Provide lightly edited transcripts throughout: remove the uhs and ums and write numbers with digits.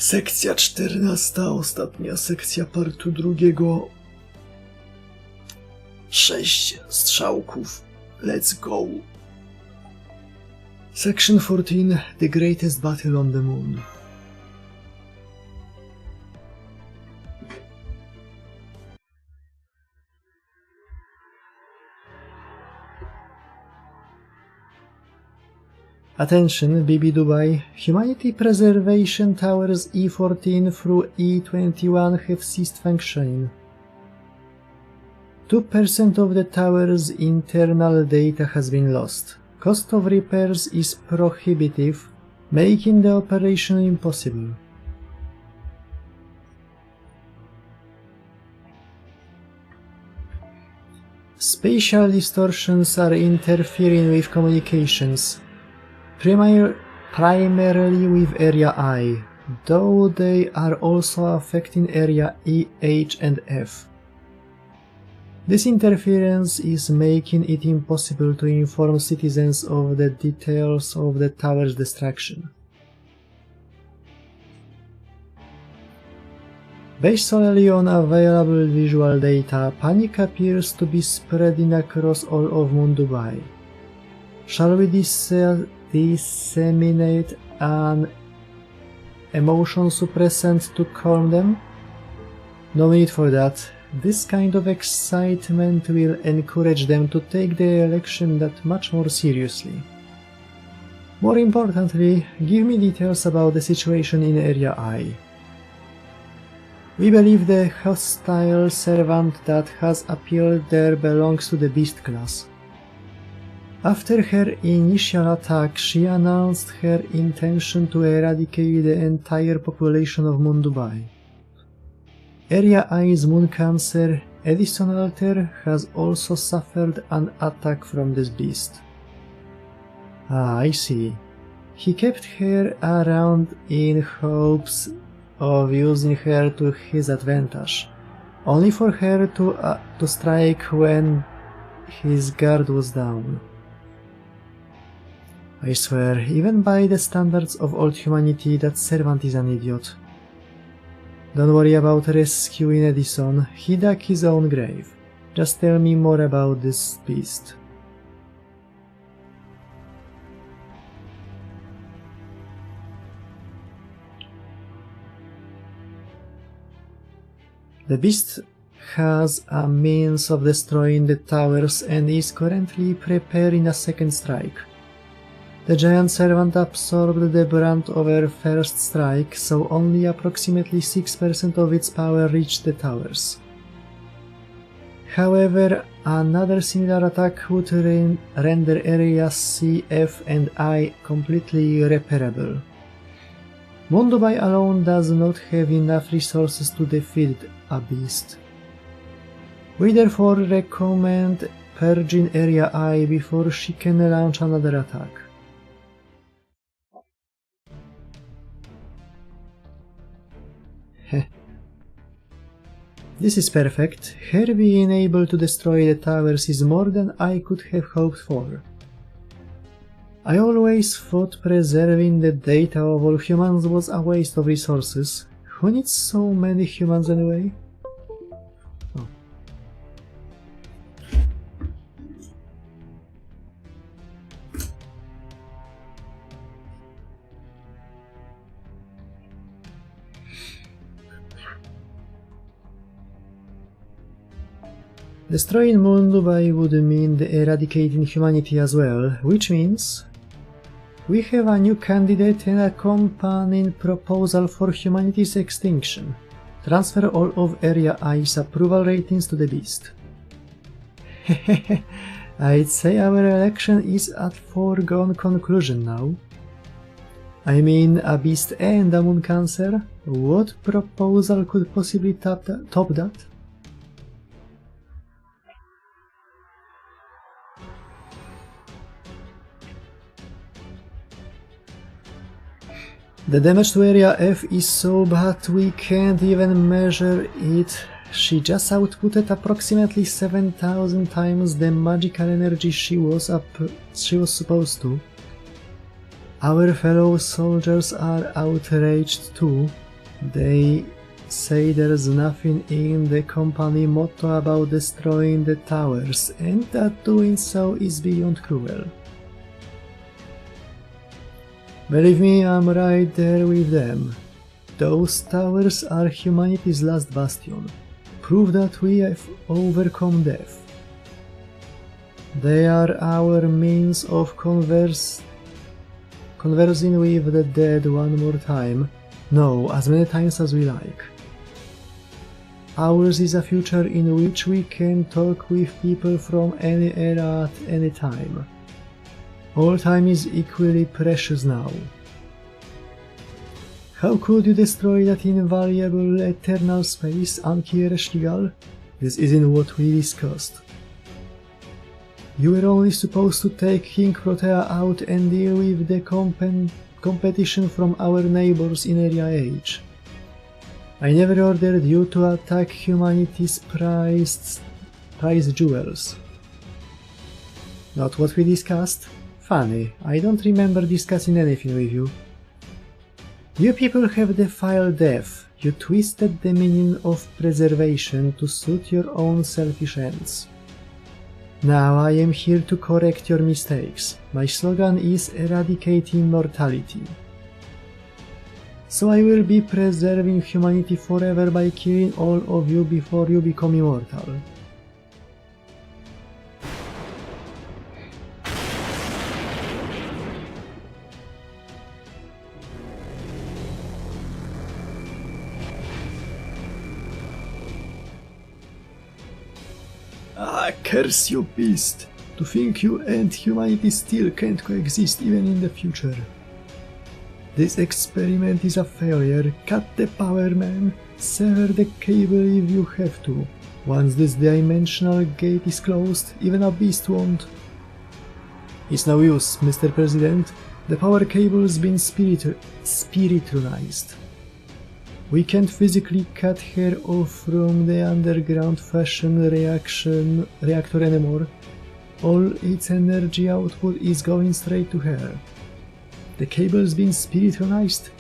Sekcja 14, ostatnia sekcja partu drugiego. 6 strzałków. Let's go. Section 14, The Greatest Battle on the Moon. Attention, BB Dubai. Humanity Preservation Towers E14 through E21 have ceased functioning. 2% of the tower's internal data has been lost. Cost of repairs is prohibitive, making the operation impossible. Spatial distortions are interfering with communications. Primarily with Area I, though they are also affecting Area E, H and F. This interference is making it impossible to inform citizens of the details of the tower's destruction. Based solely on available visual data, panic appears to be spreading across all of Dubai. Shall we disseminate an emotion suppressant to calm them? No need for that. This kind of excitement will encourage them to take the election that much more seriously. More importantly, give me details about the situation in Area I. We believe the hostile servant that has appeared there belongs to the Beast class. After her initial attack, she announced her intention to eradicate the entire population of Dubai. Area I's moon cancer, Edison Alter, has also suffered an attack from this beast. Ah, I see. He kept her around in hopes of using her to his advantage, only for her to strike when his guard was down. I swear, even by the standards of old humanity, that servant is an idiot. Don't worry about rescuing Edison, he dug his own grave. Just tell me more about this beast. The beast has a means of destroying the towers and is currently preparing a second strike. The giant servant absorbed the brunt of her first strike, so only approximately 6% of its power reached the towers. However, another similar attack would render areas C, F and I completely irreparable. Dubai alone does not have enough resources to defeat a beast. We therefore recommend purging Area I before she can launch another attack. This is perfect. Her being able to destroy the towers is more than I could have hoped for. I always thought preserving the data of all humans was a waste of resources. Who needs so many humans anyway? Oh. Destroying Novae would mean eradicating humanity as well, which means we have a new candidate and a companion proposal for humanity's extinction. Transfer all of Area I's approval ratings to the beast. Hehehe, I'd say our election is a foregone conclusion now. I mean, a beast and a moon cancer? What proposal could possibly top that? The damage to Area F is so bad we can't even measure it. She just outputted approximately 7,000 times the magical energy she was supposed to. Our fellow soldiers are outraged too. They say there's nothing in the company motto about destroying the towers, and that doing so is beyond cruel. Believe me, I'm right there with them. Those towers are humanity's last bastion. Prove that we have overcome death. They are our means of conversing with the dead one more time. No, as many times as we like. Ours is a future in which we can talk with people from any era at any time. All time is equally precious now. How could you destroy that invaluable eternal space, Anki? This isn't what we discussed. You were only supposed to take King Protea out and deal with the competition from our neighbors in Area H. I never ordered you to attack humanity's prized jewels. Not what we discussed? Funny, I don't remember discussing anything with you. You people have defiled death. You twisted the meaning of preservation to suit your own selfish ends. Now I am here to correct your mistakes. My slogan is eradicating mortality. So I will be preserving humanity forever by killing all of you before you become immortal. Ah, curse you, beast! To think you and humanity still can't coexist even in the future. This experiment is a failure. Cut the power, man. Sever the cable if you have to. Once this dimensional gate is closed, even a beast won't. It's no use, Mr. President. The power cable's been spiritualized. We can't physically cut her off from the underground fusion reactor anymore. All its energy output is going straight to her. The cable's been spiritualized?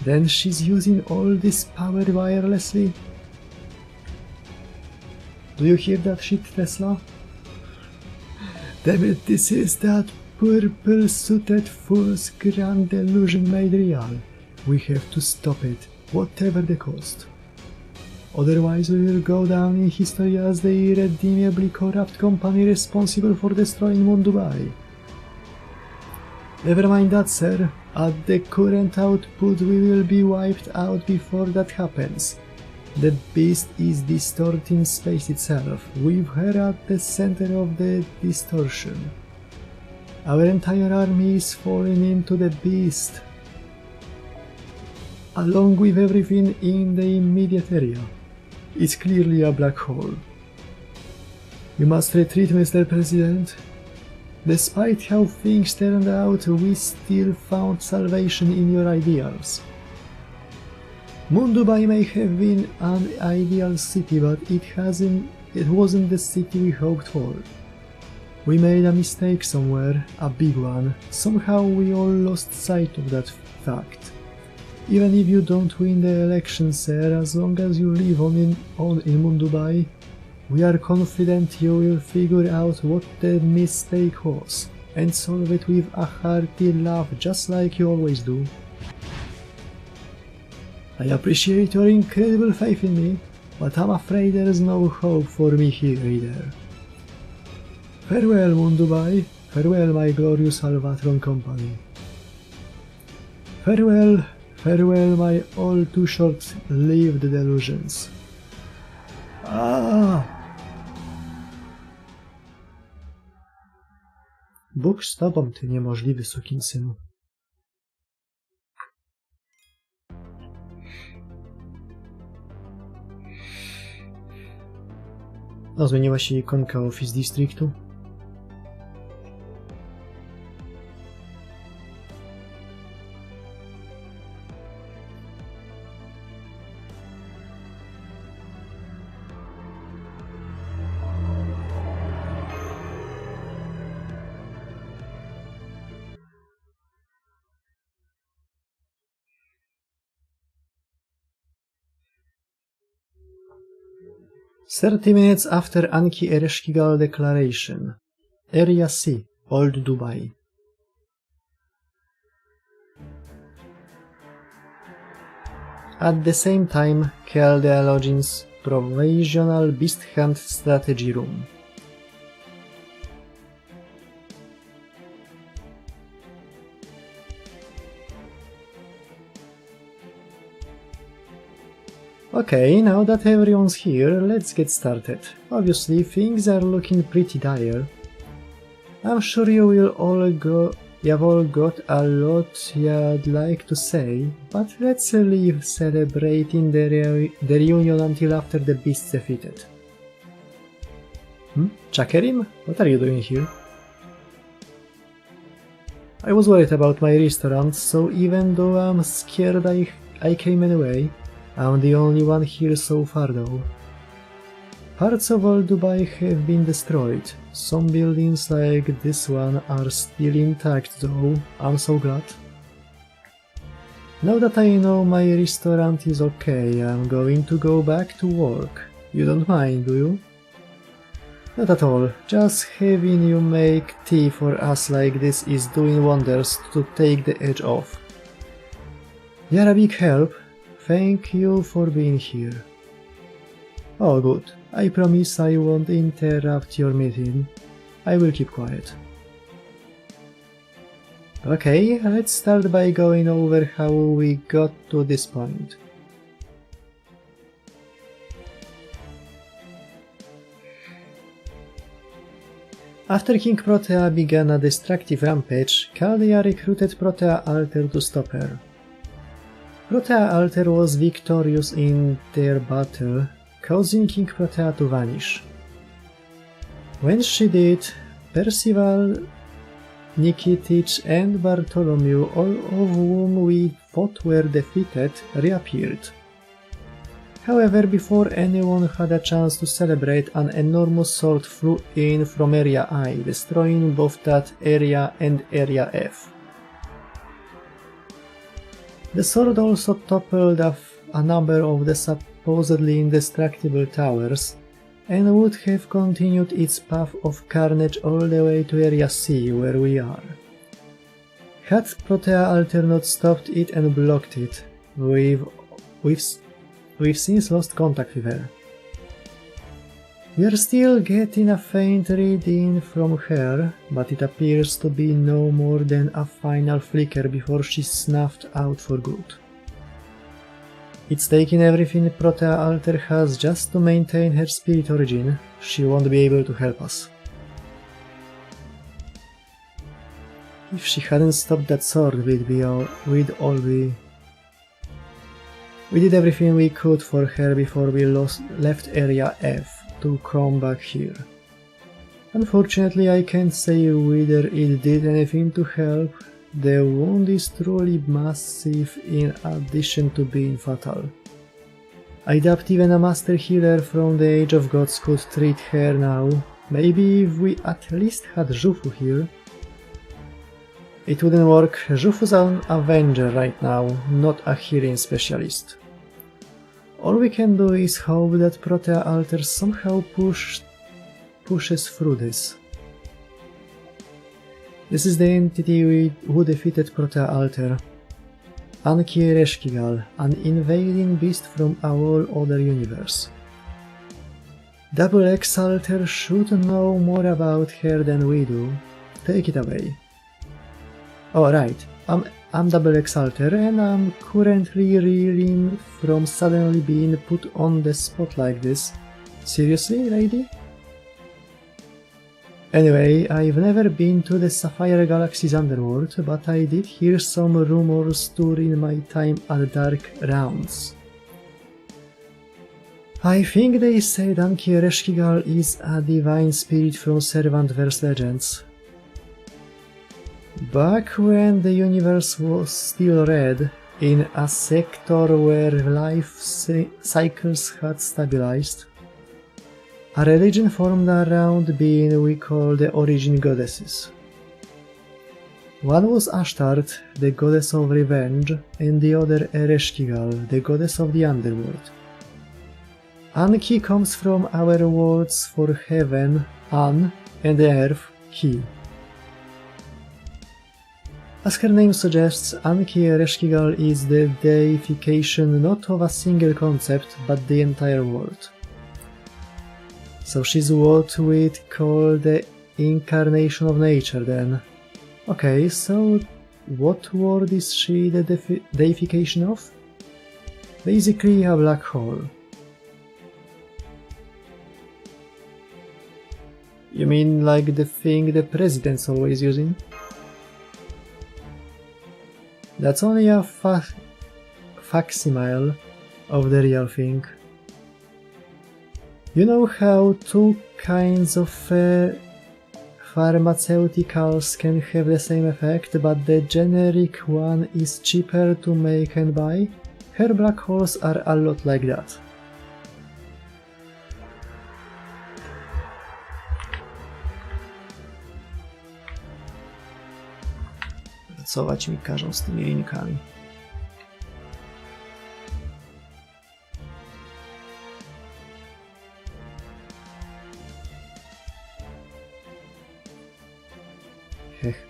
Then she's using all this power wirelessly? Do you hear that shit, Tesla? Damn it, this is that purple-suited fool's grand delusion made real. We have to stop it, whatever the cost. Otherwise we will go down in history as the irredeemably corrupt company responsible for destroying Novae. Never mind that, sir. At the current output we will be wiped out before that happens. The beast is distorting space itself, with her at the center of the distortion. Our entire army is falling into the beast, along with everything in the immediate area. It's clearly a black hole. You must retreat, Mr. President. Despite how things turned out, we still found salvation in your ideals. Mundubai may have been an ideal city, but it wasn't the city we hoped for. We made a mistake somewhere, a big one. Somehow we all lost sight of that fact. Even if you don't win the election, sir, as long as you live on in Mundubai, we are confident you will figure out what the mistake was, and solve it with a hearty laugh just like you always do. I appreciate your incredible faith in me, but I'm afraid there's no hope for me here either. Farewell, Mundubai. Farewell, my glorious Alvatron company. Farewell, farewell, my all too short-lived delusions. Ah! Bóg z tobą, ty niemożliwy sukinsynu. No, zmieniła się ikonka Office Districtu. "30 minutes after Anki Ereshkigal Declaration. Area C, Old Dubai. At the same time, Keldea Logins Provisional Beast Hunt Strategy Room. Okay, now that everyone's here, let's get started. Obviously, things are looking pretty dire. I'm sure you've all got a lot you'd like to say, but let's leave celebrating the reunion until after the beast's defeated. Chakerim? What are you doing here? I was worried about my restaurant, so even though I'm scared I came anyway. I'm the only one here so far though. Parts of Old Dubai have been destroyed. Some buildings like this one are still intact though, I'm so glad. Now that I know my restaurant is okay, I'm going to go back to work. You don't mind, do you? Not at all, just having you make tea for us like this is doing wonders to take the edge off. You're a big help. Thank you for being here. Oh good, I promise I won't interrupt your meeting. I will keep quiet. Okay, let's start by going over how we got to this point. After King Protea began a destructive rampage, Chaldea recruited Protea Alter to stop her. Protea Alter was victorious in their battle, causing King Protea to vanish. When she did, Percival, Nikitic and Bartholomew, all of whom we thought were defeated, reappeared. However, before anyone had a chance to celebrate, an enormous sword flew in from Area I, destroying both that area and Area F. The sword also toppled a number of the supposedly indestructible towers, and would have continued its path of carnage all the way to Area C, where we are. Had Protea Alter not stopped it and blocked it, we've since lost contact with her. We're still getting a faint reading from her, but it appears to be no more than a final flicker before she's snuffed out for good. It's taking everything Protea Alter has just to maintain her spirit origin. She won't be able to help us. If she hadn't stopped that sword, we'd all be... We did everything we could for her before we left Area F to come back here. Unfortunately, I can't say whether it did anything to help The wound is truly massive in addition to being fatal. I doubt even a master healer from the Age of Gods could treat her now. Maybe if we at least had Zhufu here. It wouldn't work. Zhufu's an avenger right now, not a healing specialist. All we can do is hope that Protea Alter somehow pushes through this. This is the entity who defeated Protea Alter. Anki Ereshkigal, an invading beast from a whole other universe. Double X Alter should know more about her than we do. Take it away. Oh right, I'm Double X Alter and I'm currently reeling from suddenly being put on the spot like this. Seriously, lady? Anyway, I've never been to the Sapphire Galaxy's underworld, but I did hear some rumors during my time at Dark Rounds. I think they said Anki Ereshkigal is a divine spirit from Servant-verse legends. Back when the universe was still red, in a sector where life cycles had stabilized, a religion formed around being we call the Origin Goddesses. One was Ashtart, the goddess of revenge, and the other Ereshkigal, the goddess of the underworld. Anki comes from our words for heaven, An, and the earth, Ki. As her name suggests, Anki Ereshkigal is the deification not of a single concept, but the entire world. So she's what we'd call the incarnation of nature then. Okay, so what world is she the deification of? Basically a black hole. You mean like the thing the president's always using? That's only a facsimile of the real thing. You know how two kinds of pharmaceuticals can have the same effect, but the generic one is cheaper to make and buy? Her black holes are a lot like that. Pracować mi każą z tymi linkami. Hech.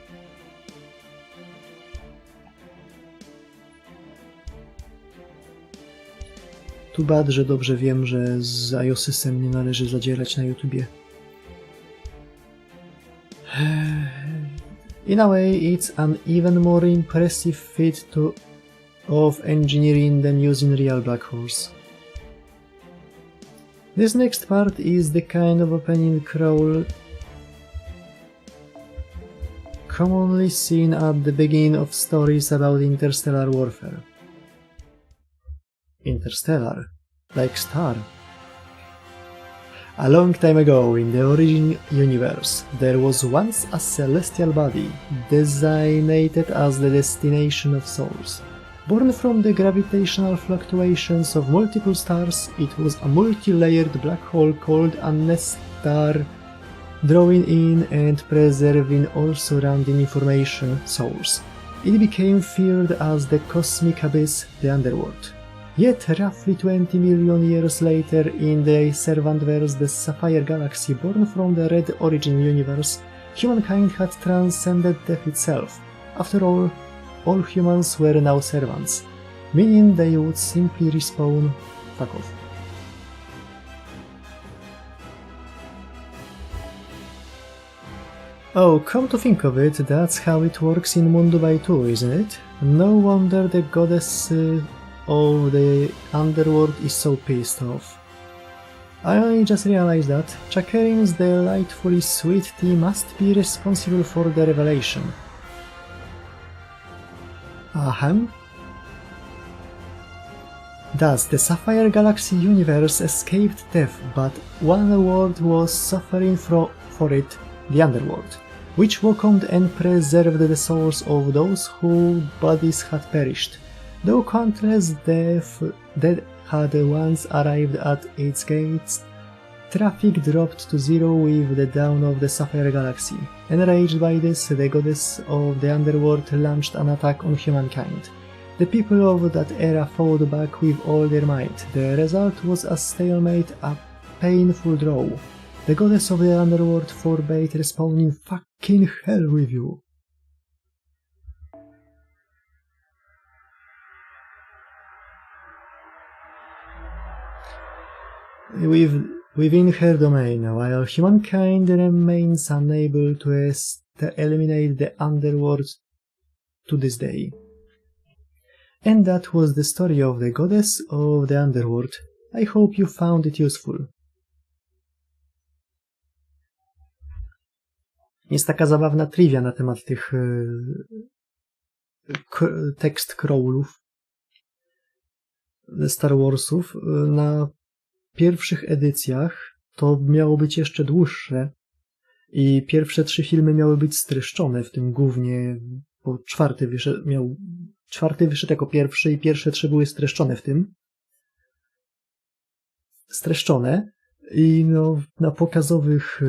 Tu bad, że dobrze wiem, że z iOS-em nie należy zadzierać na YouTubie. In a way, it's an even more impressive feat of engineering than using real black holes. This next part is the kind of opening crawl commonly seen at the beginning of stories about interstellar warfare. Interstellar? Like star? A long time ago in the Origin universe, there was once a celestial body, designated as the destination of souls. Born from the gravitational fluctuations of multiple stars, it was a multi-layered black hole called a nestar, drawing in and preserving all surrounding information, souls. It became feared as the cosmic abyss, the underworld. Yet, roughly 20 million years later, in the Servant-verse, the Sapphire Galaxy, born from the Red Origin universe, humankind had transcended death itself. After all humans were now servants, meaning they would simply respawn. Fuck off. Oh, come to think of it, that's how it works in Mundubai too, isn't it? No wonder the goddess of the underworld is so pissed off. I only just realized that Chakerin's delightfully sweet tea must be responsible for the revelation. Ahem? Thus, the Sapphire Galaxy universe escaped death, but one world was suffering for it, the underworld. which welcomed and preserved the souls of those whose bodies had perished. Though countless dead had once arrived at its gates, traffic dropped to zero with the dawn of the Sapphire Galaxy. Enraged by this, the goddess of the underworld launched an attack on humankind. The people of that era fought back with all their might. The result was a stalemate, a painful draw. The goddess of the underworld forbade respawning fucking hell with you. Within her domain, while humankind remains unable to eliminate the underworld to this day. And that was the story of the goddess of the underworld. I hope you found it useful. Jest taka zabawna trivia na temat tych tekst crawlów ze Star Warsów. Na pierwszych edycjach to miało być jeszcze dłuższe i pierwsze 3 filmy miały być streszczone, w tym głównie, bo czwarty wyszedł jako pierwszy i pierwsze 3 były streszczone w tym. Streszczone i no, na pokazowych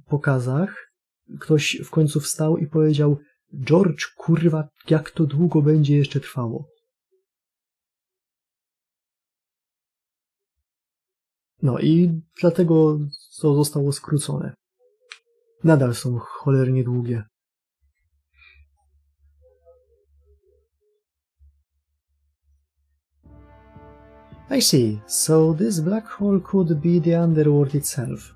pokazach ktoś w końcu wstał i powiedział: George, kurwa, jak to długo będzie jeszcze trwało. No i dlatego to zostało skrócone. Nadal są cholernie długie. I see. So this black hole could be the underworld itself.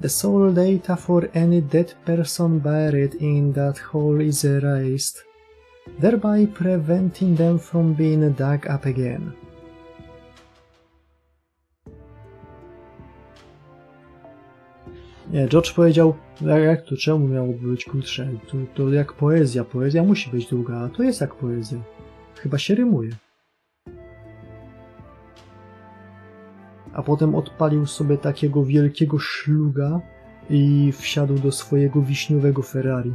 The soul data for any dead person buried in that hole is erased, thereby preventing them from being dug up again. Nie, George powiedział, jak to, czemu miałoby być krótsze? To jak poezja. Poezja musi być długa, a to jest jak poezja. Chyba się rymuje. A potem odpalił sobie takiego wielkiego szluga i wsiadł do swojego wiśniowego Ferrari.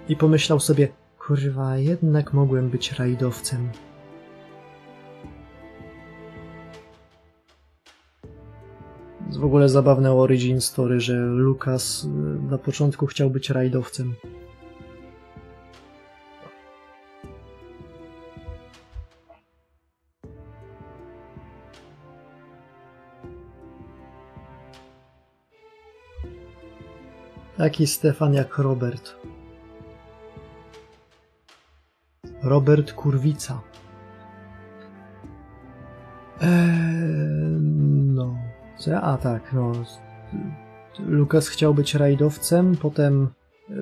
I pomyślał sobie, kurwa, jednak mogłem być rajdowcem. W ogóle zabawne origin story, że Lucas na początku chciał być rajdowcem. Taki Stefan jak Robert. Robert Kurwica. No. A tak, no. Lucas chciał być rajdowcem, potem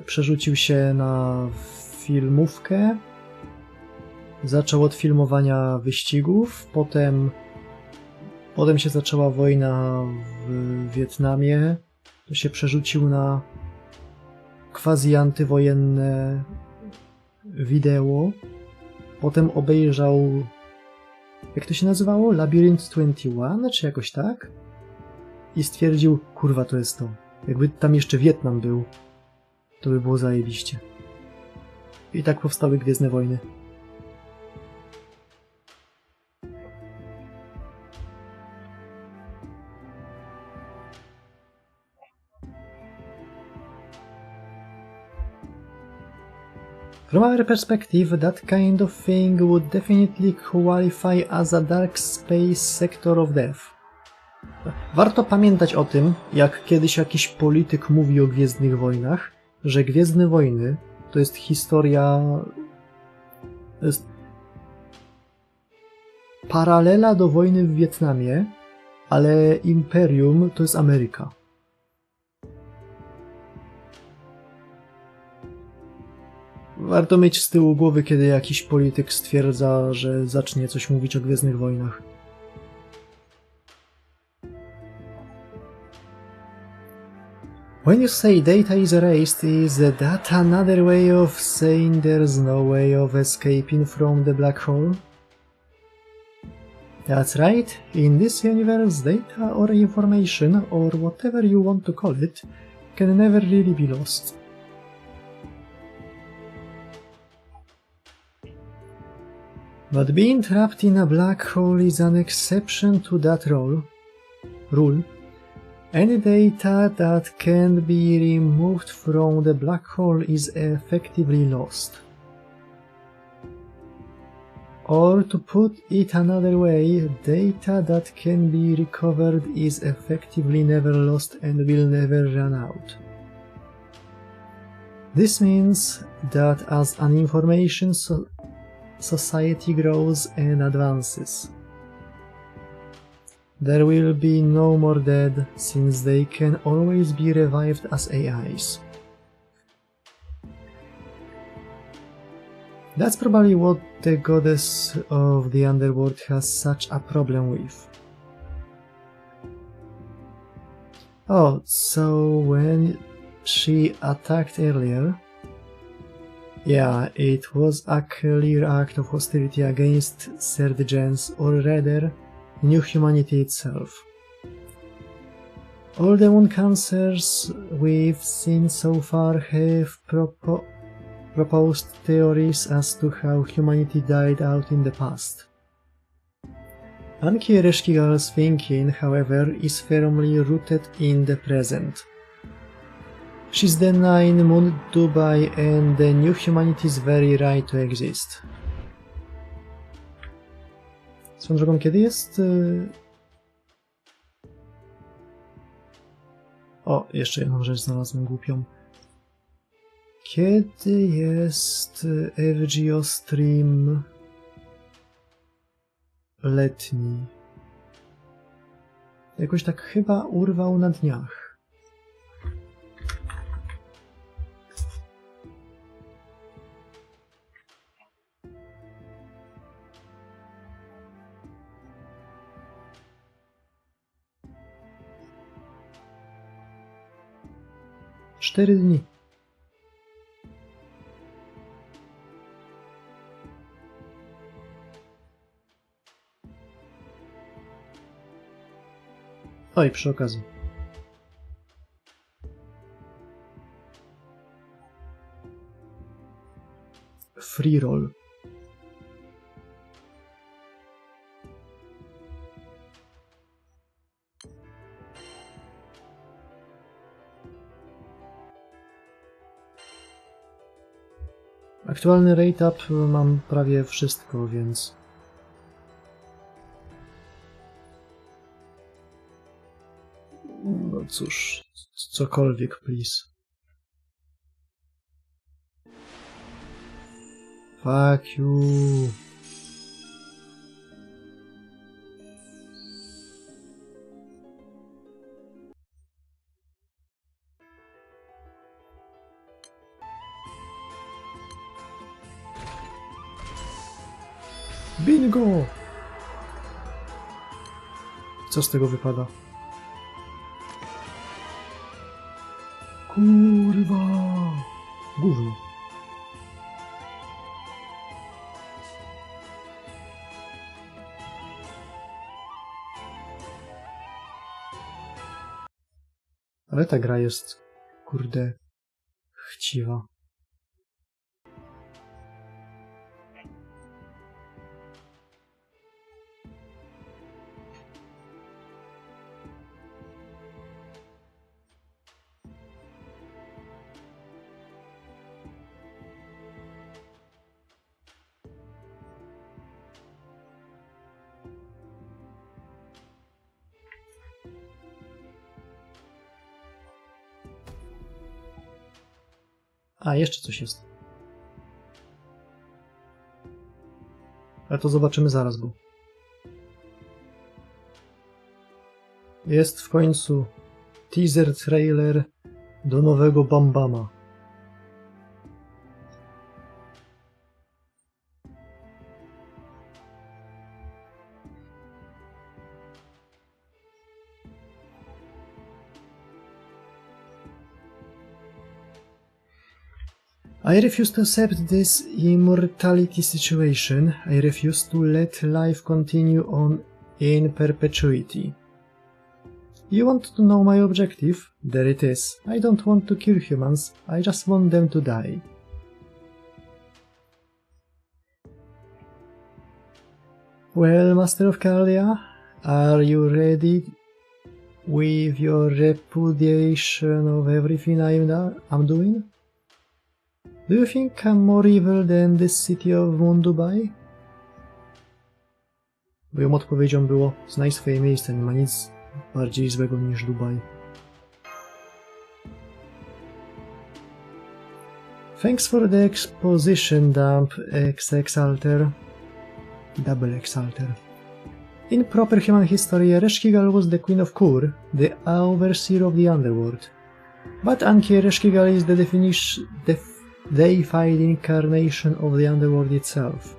przerzucił się na filmówkę, zaczął od filmowania wyścigów, potem się zaczęła wojna w Wietnamie, to się przerzucił na quasi-antywojenne wideo, potem obejrzał, jak to się nazywało? Labyrinth 21, czy jakoś tak? I stwierdził, kurwa, to jest to. Jakby tam jeszcze Wietnam był, to by było zajebiście. I tak powstały Gwiezdne Wojny. From our perspective, that kind of thing would definitely qualify as a dark space sector of death. Warto pamiętać o tym, jak kiedyś jakiś polityk mówi o Gwiezdnych Wojnach, że Gwiezdne Wojny to jest historia... To jest paralela do wojny w Wietnamie, ale Imperium to jest Ameryka. Warto mieć z tyłu głowy, kiedy jakiś polityk stwierdza, że zacznie coś mówić o Gwiezdnych Wojnach. When you say data is erased, is that another way of saying there's no way of escaping from the black hole? That's right. In this universe, data or information, or whatever you want to call it, can never really be lost. But being trapped in a black hole is an exception to that rule. Any data that can be removed from the black hole is effectively lost. Or to put it another way, data that can be recovered is effectively never lost and will never run out. This means that as an information society grows and advances, there will be no more dead, since they can always be revived as AIs. That's probably what the goddess of the underworld has such a problem with. Oh, so when she attacked earlier, yeah, it was a clear act of hostility against third gens, or rather, new humanity itself. All the moon cancers we've seen so far have proposed theories as to how humanity died out in the past. Anki Ereshkigal's thinking, however, is firmly rooted in the present. She's the Nine Moon Dubai and the new humanity's very right to exist. Swoją drogą, kiedy jest... O, jeszcze jedną rzecz znalazłem głupią. Kiedy jest FGO stream letni? Jakoś tak chyba urwał na dniach. Cztery dni. Oj, przy okazji. Free roll. Aktualny rate up mam prawie wszystko, więc... No cóż, cokolwiek, please. Fuck you. Bingo! Co z tego wypada? Kurwa! Gówno. Ale ta gra jest, kurde, chciwa. A, jeszcze coś jest. Ale to zobaczymy zaraz, bo... Jest w końcu teaser trailer do nowego Bambama. I refuse to accept this immortality situation. I refuse to let life continue on in perpetuity. You want to know my objective? There it is. I don't want to kill humans, I just want them to die. Well, Master of Chaldea, are you ready with your repudiation of everything I'm doing? Do you think I'm more evil than the city of Dubai? Moją odpowiedzią było: znaj swoje miejsce, nie ma nic bardziej złego niż Dubaj. Thanks for the exposition, dump X-Alter. Double X-Alter. In proper human history, Ereshkigal was the Queen of Kur, the overseer of the underworld. But Anki Ereshkigal is the deified incarnation of the underworld itself.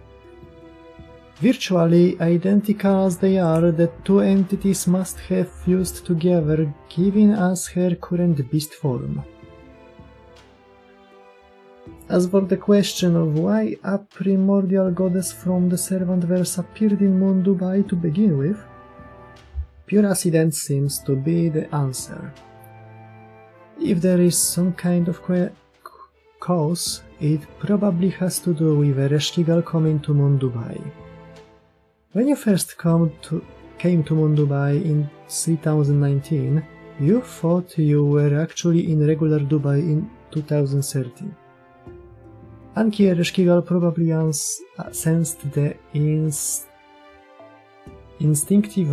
Virtually identical as they are, the two entities must have fused together, giving us her current beast form. As for the question of why a primordial goddess from the Servantverse appeared in Dubai to begin with, pure accident seems to be the answer. If there is some kind of cause, it probably has to do with Ereshkigal coming to Dubai. When you first came to Dubai in 3019, you thought you were actually in regular Dubai in 2030. Anki Ereshkigal probably sensed the instinctive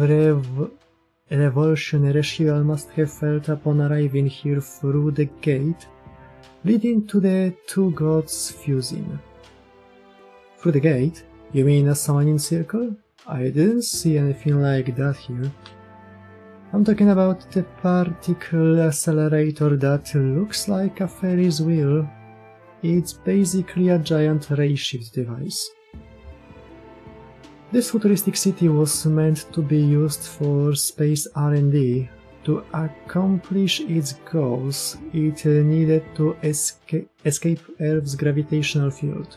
revulsion Ereshkigal must have felt upon arriving here through the gate, leading to the two gods fusing. Through the gate? You mean a summoning circle? I didn't see anything like that here. I'm talking about the particle accelerator that looks like a Ferris wheel. It's basically a giant ray-shift device. This futuristic city was meant to be used for space R&D. To accomplish its goals, it needed to escape Earth's gravitational field.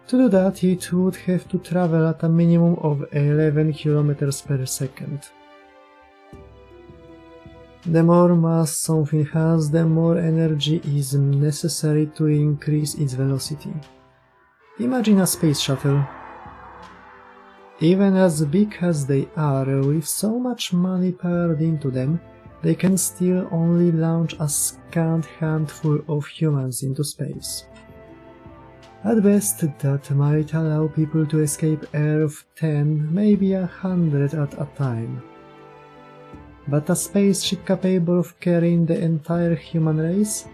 To do that, it would have to travel at a minimum of 11 km per second. The more mass something has, the more energy is necessary to increase its velocity. Imagine a space shuttle. Even as big as they are, with so much money poured into them, they can still only launch a scant handful of humans into space. At best, that might allow people to escape Earth 10, maybe 100 at a time. But a spaceship capable of carrying the entire human race?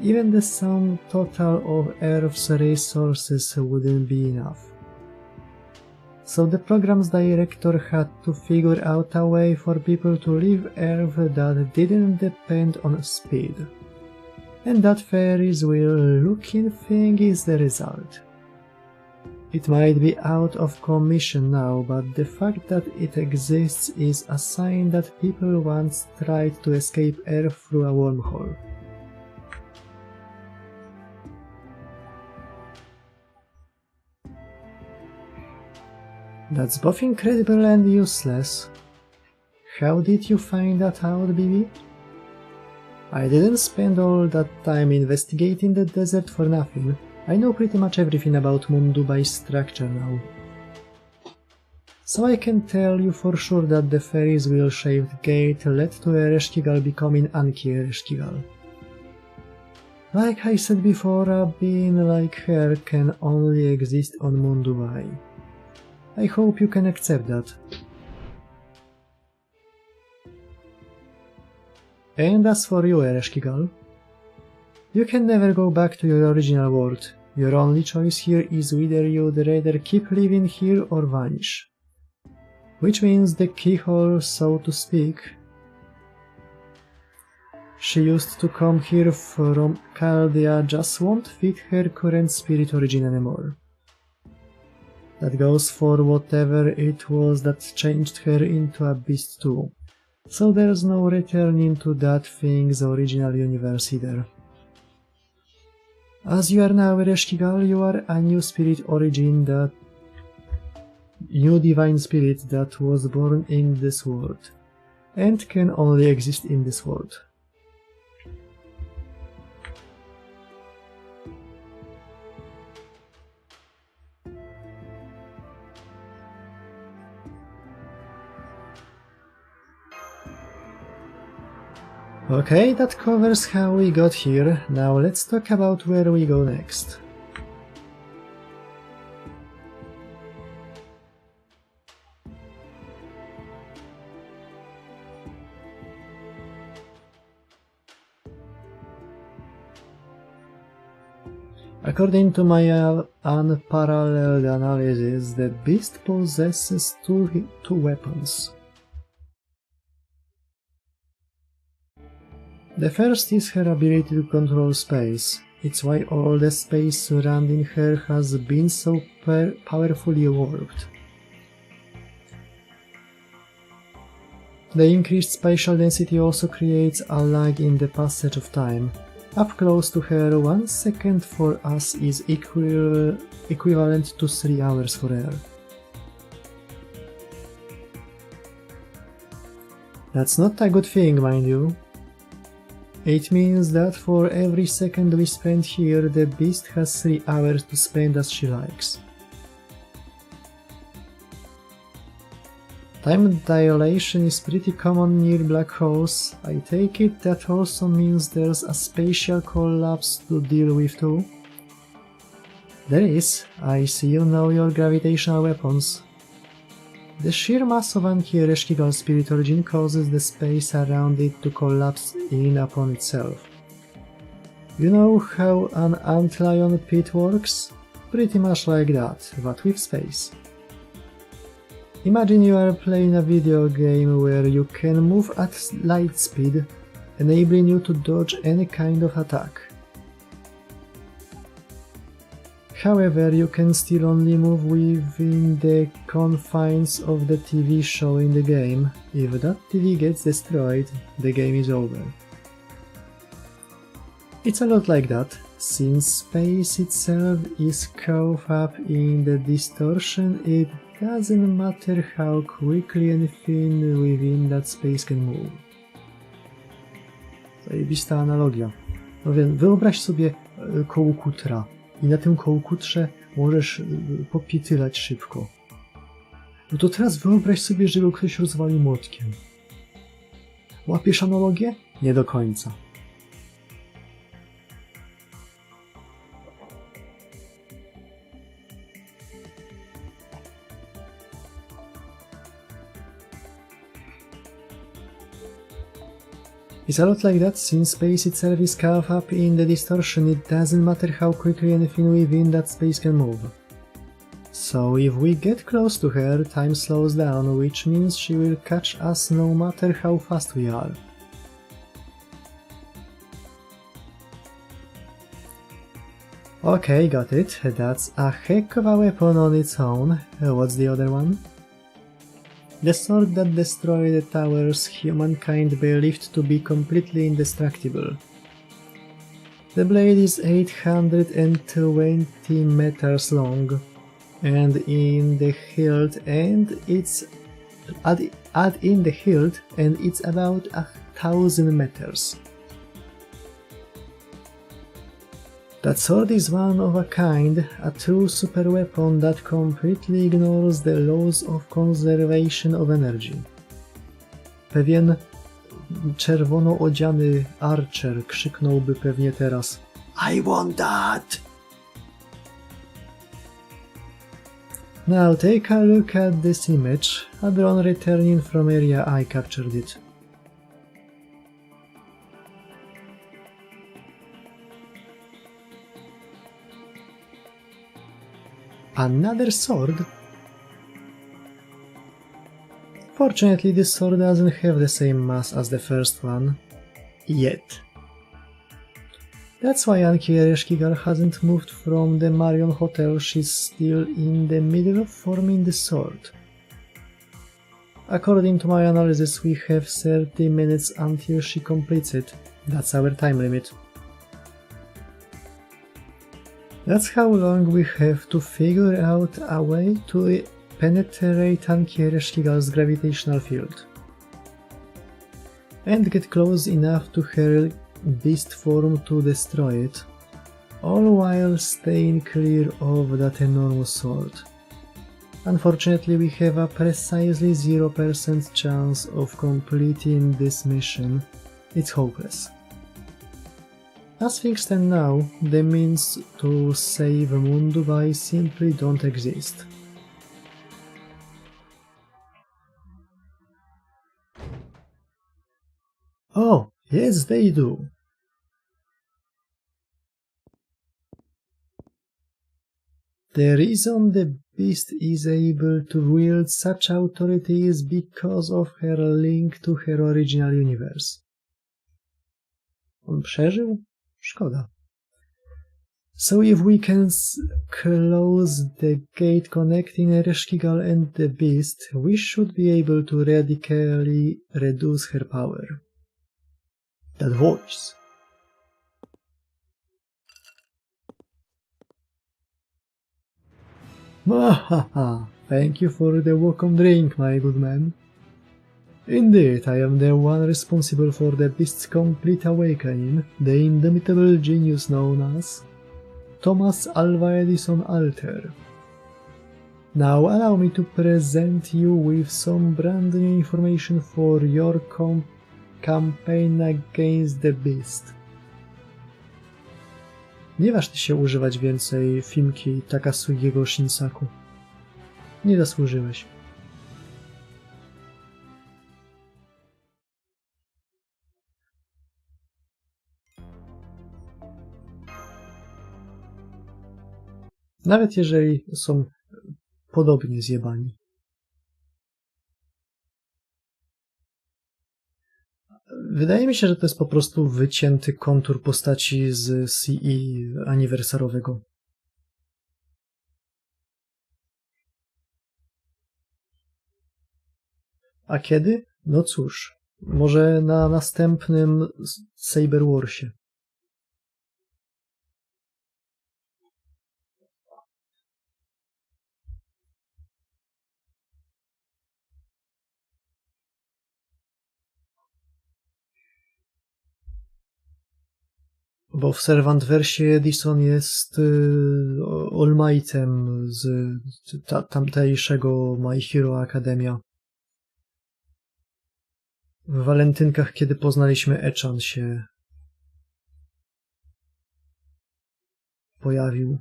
Even the sum total of Earth's resources wouldn't be enough. So the program's director had to figure out a way for people to leave Earth that didn't depend on speed. And that Ferris wheel-looking thing is the result. It might be out of commission now, but the fact that it exists is a sign that people once tried to escape Earth through a wormhole. That's both incredible and useless. How did you find that out, BB? I didn't spend all that time investigating the desert for nothing. I know pretty much everything about Dubai's structure now. So I can tell you for sure that the Ferris wheel-shaped gate led to Ereshkigal becoming Anki Ereshkigal. Like I said before, a being like her can only exist on Dubai. I hope you can accept that. And as for you, Ereshkigal, you can never go back to your original world. Your only choice here is whether you'd rather keep living here or vanish. Which means the keyhole, so to speak. She used to come here from Chaldea just won't fit her current spirit origin anymore. That goes for whatever it was that changed her into a beast too. So there's no returning to that thing's original universe either. As you are now Ereshkigal, you are a new spirit origin that new divine spirit that was born in this world, and can only exist in this world. Okay, that covers how we got here. Now let's talk about where we go next. According to my unparalleled analysis, the beast possesses two weapons. The first is her ability to control space. It's why all the space surrounding her has been so powerfully warped. The increased spatial density also creates a lag in the passage of time. Up close to her, 1 second for us is equivalent to 3 hours for her. That's not a good thing, mind you. It means that for every second we spend here, the beast has 3 hours to spend as she likes. Time dilation is pretty common near black holes. I take it that also means there's a spatial collapse to deal with too. There is. I see you know your gravitational weapons. The sheer mass of Anki-Ereshkigal spirit origin causes the space around it to collapse in upon itself. You know how an antlion pit works? Pretty much like that, but with space. Imagine you are playing a video game where you can move at light speed, enabling you to dodge any kind of attack. However, you can still only move within the confines of the TV showing the game. If that TV gets destroyed, the game is over. It's a lot like that, since space itself is caught up in the distortion, it doesn't matter how quickly anything within that space can move. Zajebista analogia. No więc wyobraź sobie kołkutra i na tym kołkutrze możesz popitylać szybko. No to teraz wyobraź sobie, że go ktoś rozwali młotkiem. Łapiesz analogię? Nie do końca. It's a lot like that, since space itself is caught up in the distortion, it doesn't matter how quickly anything within that space can move. So if we get close to her, time slows down, which means she will catch us no matter how fast we are. Okay, got it. That's a heck of a weapon on its own. What's the other one? The sword that destroyed the towers humankind believed to be completely indestructible. The blade is 820 meters long, and in the hilt, and it's about 1,000 meters. That sword is one of a kind, a true super weapon that completely ignores the laws of conservation of energy. Pewien czerwono odziany archer krzyknąłby pewnie teraz: I want that! Now take a look at this image, a drone returning from area I captured it. Another sword? Fortunately, this sword doesn't have the same mass as the first one. Yet. That's why Anki-Ereshkigal hasn't moved from the Marion Hotel, she's still in the middle of forming the sword. According to my analysis, we have 30 minutes until she completes it. That's our time limit. That's how long we have to figure out a way to penetrate Anki-Ereshkigal's gravitational field and get close enough to her beast form to destroy it, all while staying clear of that enormous sword. Unfortunately, we have a precisely 0% chance of completing this mission. It's hopeless. As things stand now, the means to save Mundubai simply don't exist. Oh, yes they do. The reason the beast is able to wield such authority is because of her link to her original universe. On przeżył? Szkoda. So if we can close the gate connecting Ereshkigal and the beast, we should be able to radically reduce her power. That voice. Mahaha! Thank you for the welcome drink, my good man. Indeed, I am the one responsible for the beast's complete awakening, the indomitable genius known as Thomas Alva Edison Alter. Now allow me to present you with some brand new information for your campaign against the beast. Nie waż ty się używać więcej Fimki Takasugiego Shinsaku. Nie zasłużyłeś. Nawet jeżeli są podobnie zjebani. Wydaje mi się, że to jest po prostu wycięty kontur postaci z CE aniwersarowego. A kiedy? No cóż, może na następnym Saber Warsie. Bo w Servantversie Edison jest All Mightem z tamtejszego My Hero Academia. W walentynkach, kiedy poznaliśmy Echan, się pojawił.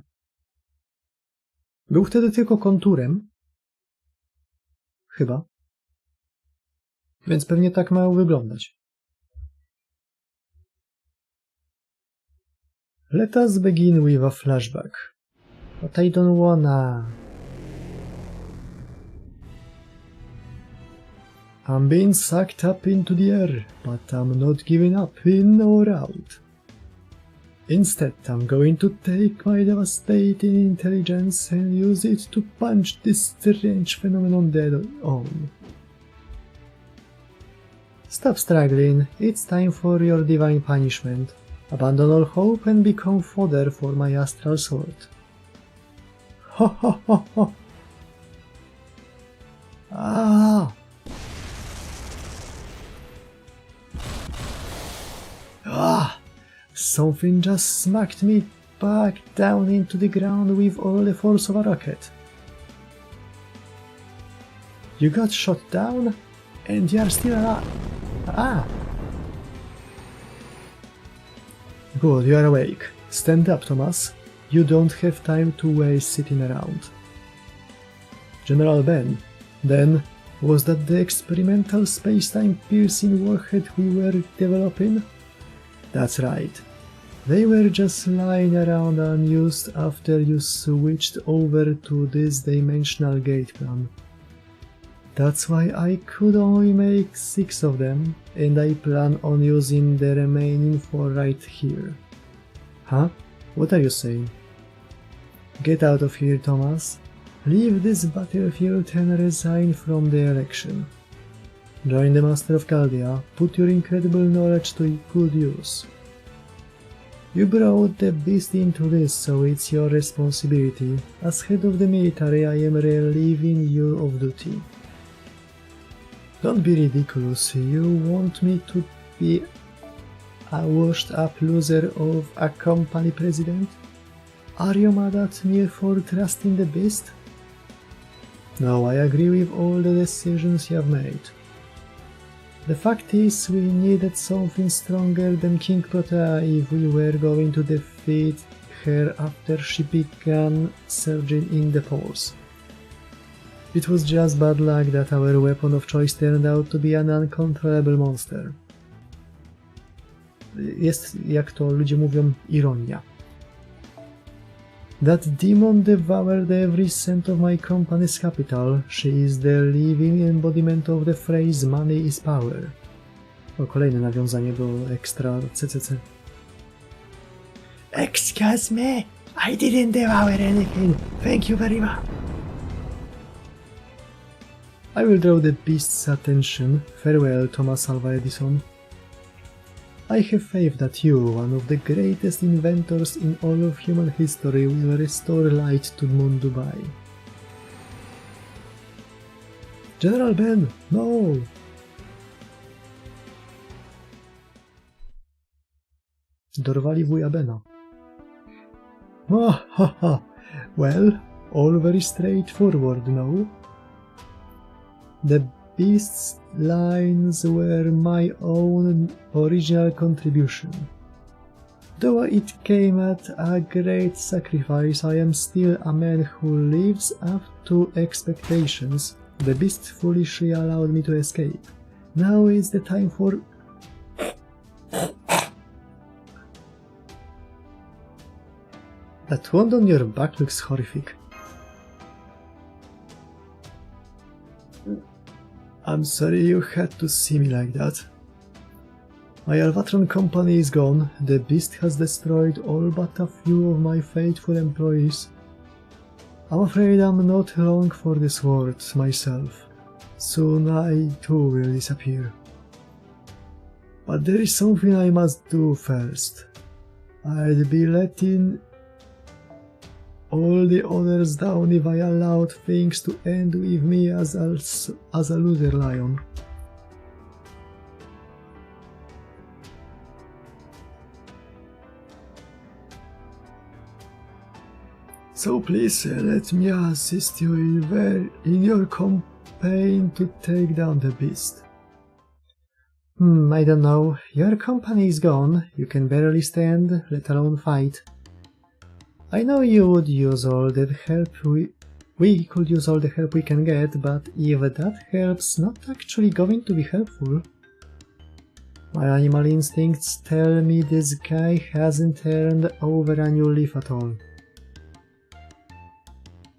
Był wtedy tylko konturem. Chyba. Więc pewnie tak miał wyglądać. Let us begin with a flashback. But I don't wanna... I'm being sucked up into the air, but I'm not giving up in or out. Instead, I'm going to take my devastating intelligence and use it to punch this strange phenomenon dead on. Stop struggling, it's time for your divine punishment. Abandon all hope and become fodder for my astral sword. Ho ho ho ho! Ah! Ah! Something just smacked me back down into the ground with all the force of a rocket. You got shot down? And you are still alive? Ah! Good, you are awake. Stand up, Thomas. You don't have time to waste sitting around. General Ben, then, was that the experimental space-time piercing warhead we were developing? That's right. They were just lying around unused after you switched over to this dimensional gate plan. That's why I could only make 6 of them, and I plan on using the remaining 4 right here. Huh? What are you saying? Get out of here, Thomas. Leave this battlefield and resign from the election. Join the Master of Chaldea, put your incredible knowledge to good use. You brought the beast into this, so it's your responsibility. As head of the military, I am relieving you of duty. Don't be ridiculous. You want me to be a washed-up loser of a company president? Are you mad at me for trusting the beast? No, I agree with all the decisions you have made. The fact is, we needed something stronger than King Protea if we were going to defeat her after she began surging in the polls. It was just bad luck that our weapon of choice turned out to be an uncontrollable monster. Jest, jak to ludzie mówią, ironia. That demon devoured every cent of my company's capital. She is the living embodiment of the phrase money is power. O, kolejne nawiązanie do ekstra CCC. Excuse me, I didn't devour anything. Thank you very much. I will draw the beast's attention. Farewell, Thomas Alva Edison. I have faith that you, one of the greatest inventors in all of human history, will restore light to Moon Dubai. General Ben, no! Dorwali wuja Bena. Oh, ha, ha. Well, all very straightforward, no? The beast's lines were my own original contribution. Though it came at a great sacrifice, I am still a man who lives up to expectations. The beast foolishly allowed me to escape. Now is the time for... That wound on your back looks horrific. I'm sorry you had to see me like that. My Alvatron company is gone. The beast has destroyed all but a few of my faithful employees. I'm afraid I'm not long for this world myself. Soon I too will disappear. But there is something I must do first. I'd be letting all the others down if I allowed things to end with me as a loser lion. So please let me assist you in your campaign to take down the beast. I don't know. Your company is gone. You can barely stand, let alone fight. I know you would use all the help we could use all the help we can get, but if that help's not actually going to be helpful. My animal instincts tell me this guy hasn't turned over a new leaf at all.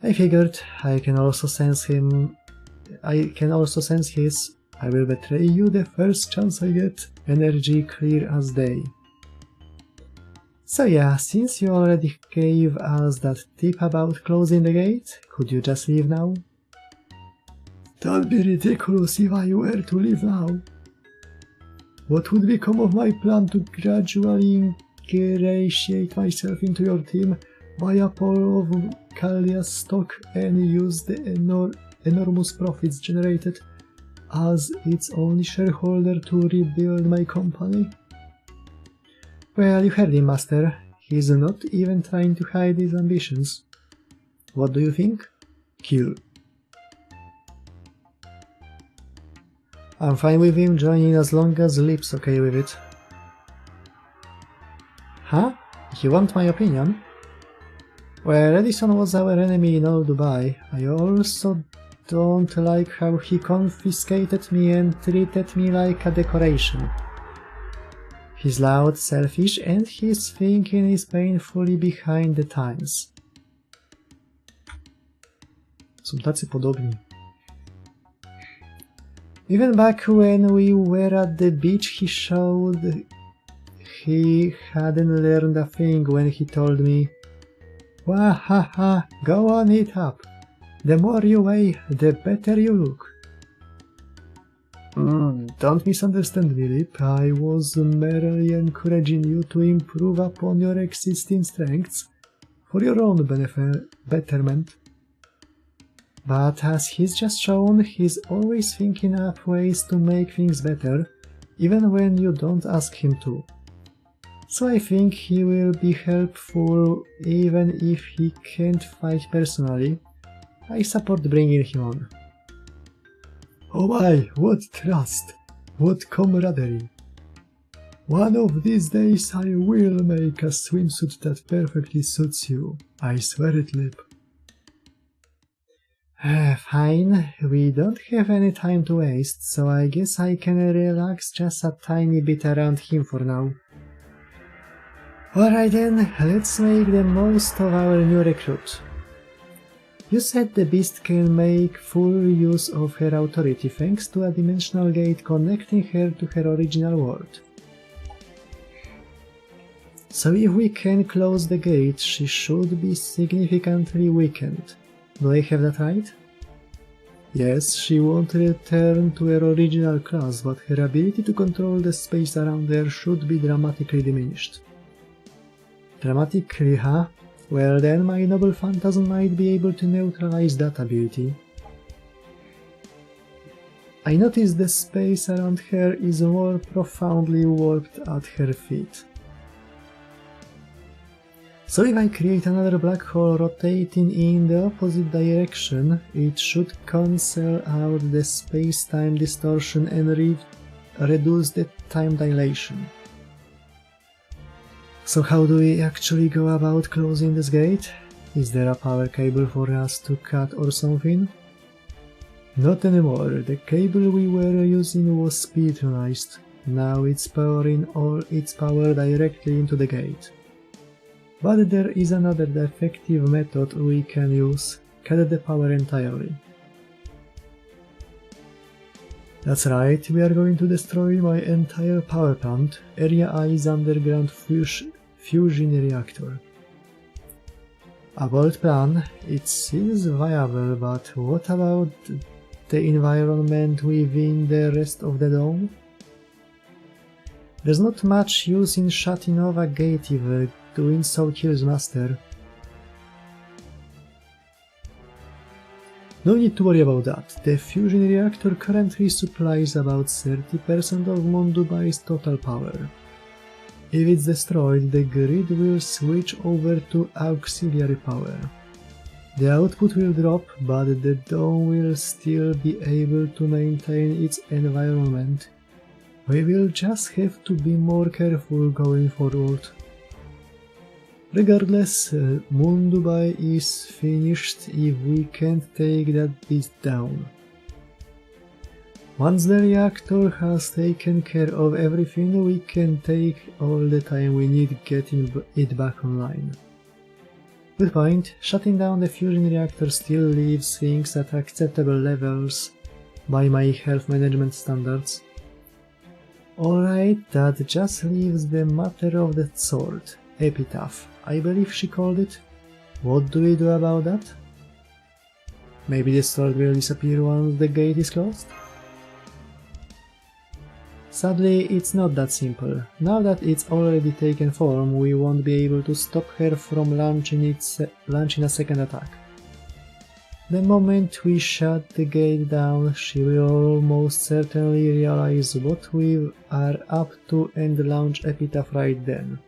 I figured I can also sense his. I will betray you the first chance I get. Energy clear as day. So yeah, since you already gave us that tip about closing the gate, could you just leave now? That'd be ridiculous if I were to leave now. What would become of my plan to gradually ingratiate myself into your team, buy up all of Kalia's stock and use the enormous profits generated as its only shareholder to rebuild my company? Well, you heard him, Master. He's not even trying to hide his ambitions. What do you think? Kill. I'm fine with him joining as long as Lip's okay with it. Huh? You want my opinion? Well, Edison was our enemy in all Dubai. I also don't like how he confiscated me and treated me like a decoration. He's loud, selfish, and his thinking is painfully behind the times. Są tacy podobni. Even back when we were at the beach, he showed he hadn't learned a thing when he told me, "Wahaha, go on it up. The more you weigh, the better you look." Don't misunderstand me, Lip. I was merely encouraging you to improve upon your existing strengths for your own betterment. But as he's just shown, he's always thinking up ways to make things better, even when you don't ask him to. So I think he will be helpful even if he can't fight personally. I support bringing him on. Oh my, what trust! What camaraderie! One of these days I will make a swimsuit that perfectly suits you. I swear it, Lip. Fine, we don't have any time to waste, so I guess I can relax just a tiny bit around him for now. Alright then, let's make the most of our new recruit. You said the beast can make full use of her authority thanks to a dimensional gate connecting her to her original world. So if we can close the gate, she should be significantly weakened. Do I have that right? Yes, she won't return to her original class, but her ability to control the space around her should be dramatically diminished. Dramatically, huh? Well then, my noble phantasm might be able to neutralize that ability. I notice the space around her is more profoundly warped at her feet. So if I create another black hole rotating in the opposite direction, it should cancel out the space-time distortion and reduce the time dilation. So how do we actually go about closing this gate? Is there a power cable for us to cut or something? Not anymore. The cable we were using was spiritualized. Now it's pouring all its power directly into the gate. But there is another effective method we can use: cut the power entirely. That's right, we are going to destroy my entire power plant, Area I's underground fusion reactor. A bold plan, it seems viable, but what about the environment within the rest of the dome? There's not much use in shutting off a gate if doing so kills Master. No need to worry about that. The fusion reactor currently supplies about 30% of Dubai's total power. If it's destroyed, the grid will switch over to auxiliary power. The output will drop, but the dome will still be able to maintain its environment. We will just have to be more careful going forward. Regardless, Dubai is finished if we can't take that beast down. Once the reactor has taken care of everything, we can take all the time we need getting it back online. Good point. Shutting down the fusion reactor still leaves things at acceptable levels by my health management standards. Alright, that just leaves the matter of that sort. Epitaph, I believe she called it. What do we do about that? Maybe the sword will disappear once the gate is closed? Sadly, it's not that simple. Now that it's already taken form, we won't be able to stop her from launching a second attack. The moment we shut the gate down, she will almost certainly realize what we are up to and launch Epitaph right then.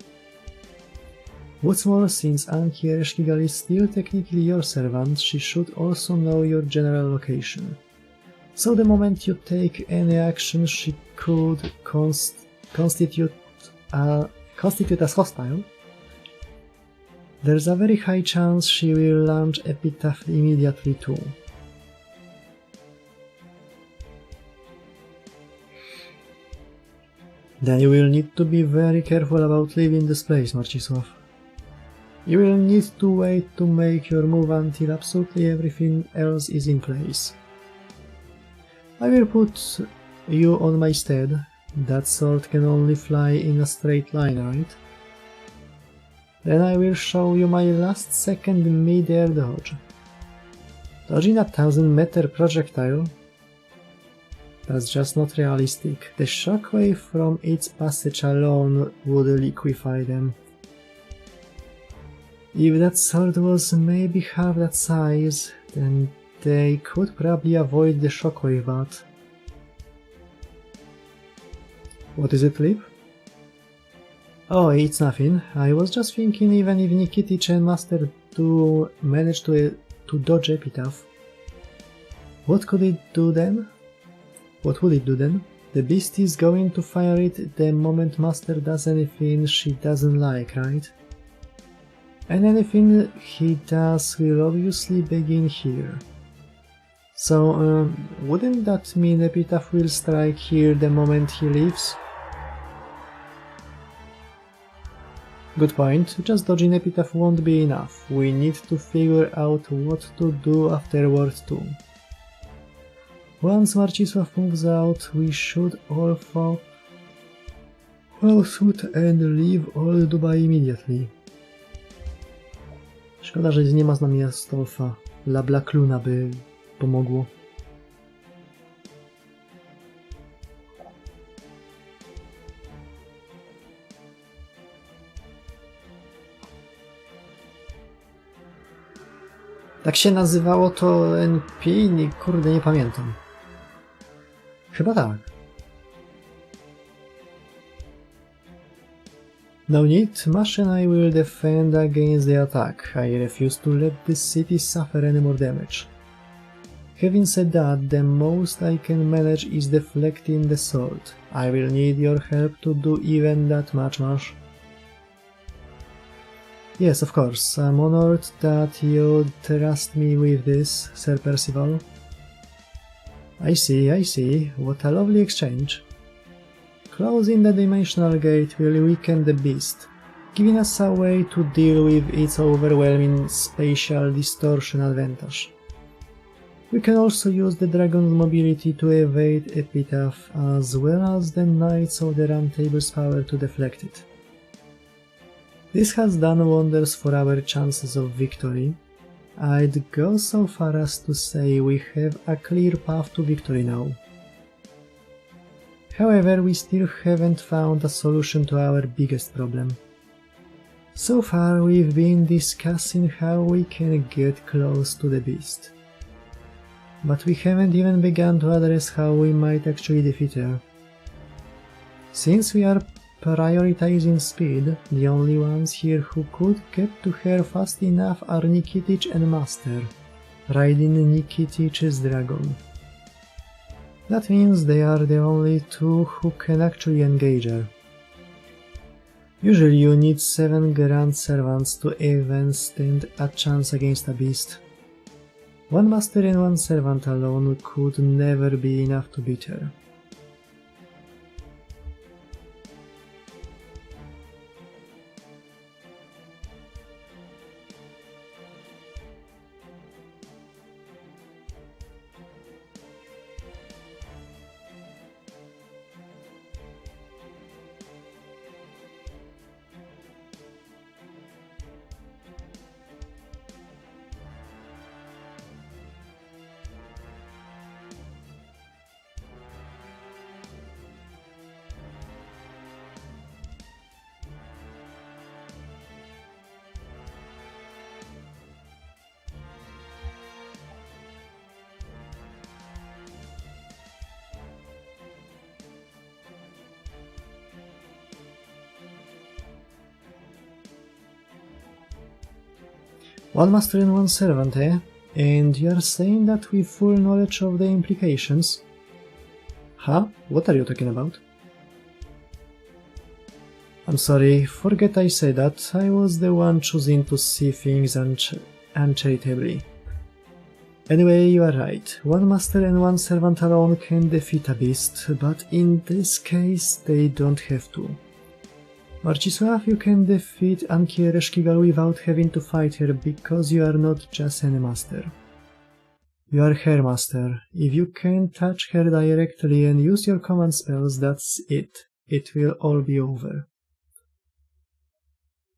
What's more, since Anki Ereshkigal is still technically your servant, she should also know your general location. So the moment you take any action she could constitute as hostile, there's a very high chance she will launch Epitaph immediately too. Then you will need to be very careful about leaving this place, Marcisław. You will need to wait to make your move until absolutely everything else is in place. I will put you on my stead. That sword can only fly in a straight line, right? Then I will show you my last second mid-air dodge. Dodging a 1000-meter projectile? That's just not realistic. The shockwave from its passage alone would liquefy them. If that sword was maybe half that size, then they could probably avoid the shockwave, but... What is it, Lip? Oh, it's nothing. I was just thinking even if Nikitich and Master do manage to dodge Epitaph, what could it do then? What would it do then? The beast is going to fire it the moment Master does anything she doesn't like, right? And anything he does will obviously begin here. So, wouldn't that mean Epitaph will strike here the moment he leaves? Good point, just dodging Epitaph won't be enough. We need to figure out what to do afterwards too. Once Marcisław moves out, we should all follow suit and leave all Dubai immediately. Szkoda, że nie ma z nami Astolfa. Labla Kluna by pomogło. Tak się nazywało to NP? Kurde, nie pamiętam. Chyba tak. No need, Mash and I will defend against the attack. I refuse to let this city suffer any more damage. Having said that, the most I can manage is deflecting the sword. I will need your help to do even that much, Mash. Yes, of course. I'm honored that you trust me with this, Sir Percival. I see. What a lovely exchange. Closing the dimensional gate will weaken the beast, giving us a way to deal with its overwhelming spatial distortion advantage. We can also use the dragon's mobility to evade Epitaph, as well as the Knights of the Round Table's power to deflect it. This has done wonders for our chances of victory. I'd go so far as to say we have a clear path to victory now. However, we still haven't found a solution to our biggest problem. So far we've been discussing how we can get close to the beast. But we haven't even begun to address how we might actually defeat her. Since we are prioritizing speed, the only ones here who could get to her fast enough are Nikitich and Master, riding Nikitich's dragon. That means they are the only two who can actually engage her. Usually you need 7 grand servants to even stand a chance against a beast. One master and one servant alone could never be enough to beat her. One master and one servant, eh? And you're saying that with full knowledge of the implications? Huh? What are you talking about? I'm sorry, forget I said that. I was the one choosing to see things uncharitably. Anyway, you are right. One master and one servant alone can defeat a beast, but in this case they don't have to. Marcisław, you can defeat Anki Ereshkigal without having to fight her because you are not just any master. You are her master. If you can touch her directly and use your command spells, that's it. It will all be over.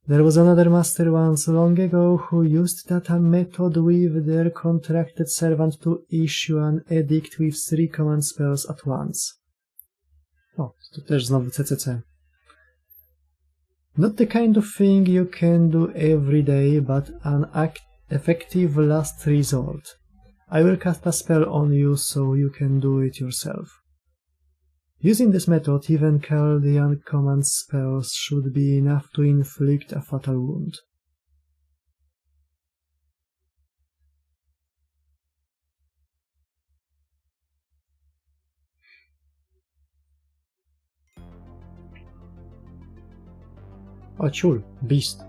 There was another master once long ago who used that method with their contracted servant to issue an edict with 3 command spells at once. O, to też znowu CCC. Not the kind of thing you can do every day, but an effective last resort. I will cast a spell on you so you can do it yourself. Using this method, even Chaldean command spells should be enough to inflict a fatal wound. O, ciul, beast.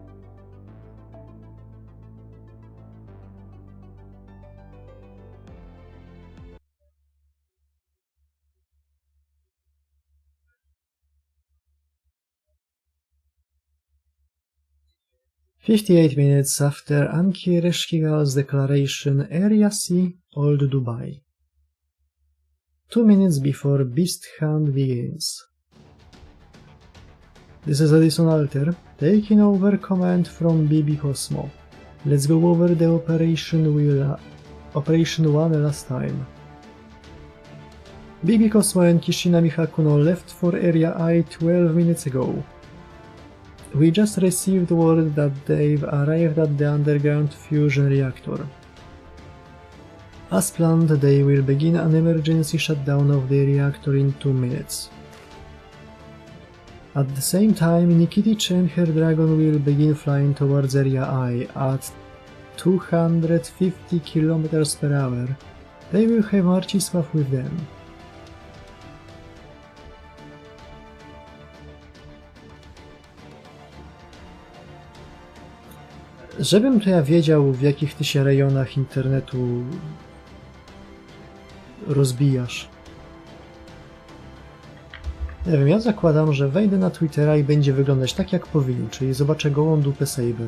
"58 minutes after Anki Reshkigal's declaration, Area C, Old Dubai. 2 minutes before Beast Hunt begins. This is Edison Alter, taking over command from BB Cosmo. Let's go over the Operation 1 last time. BB Cosmo and Kishinami Hakuno left for Area I 12 minutes ago. We just received word that they've arrived at the underground fusion reactor. As planned, they will begin an emergency shutdown of the reactor in 2 minutes. At the same time, Nikitich and her dragon will begin flying towards Area I at 250 km per hour. They will have Marcisław with them. Żebym to ja wiedział, w jakich ty się rejonach internetu rozbijasz. Nie wiem, ja zakładam, że wejdę na Twittera i będzie wyglądać tak jak powinien, czyli zobaczę gołą dupę Saber.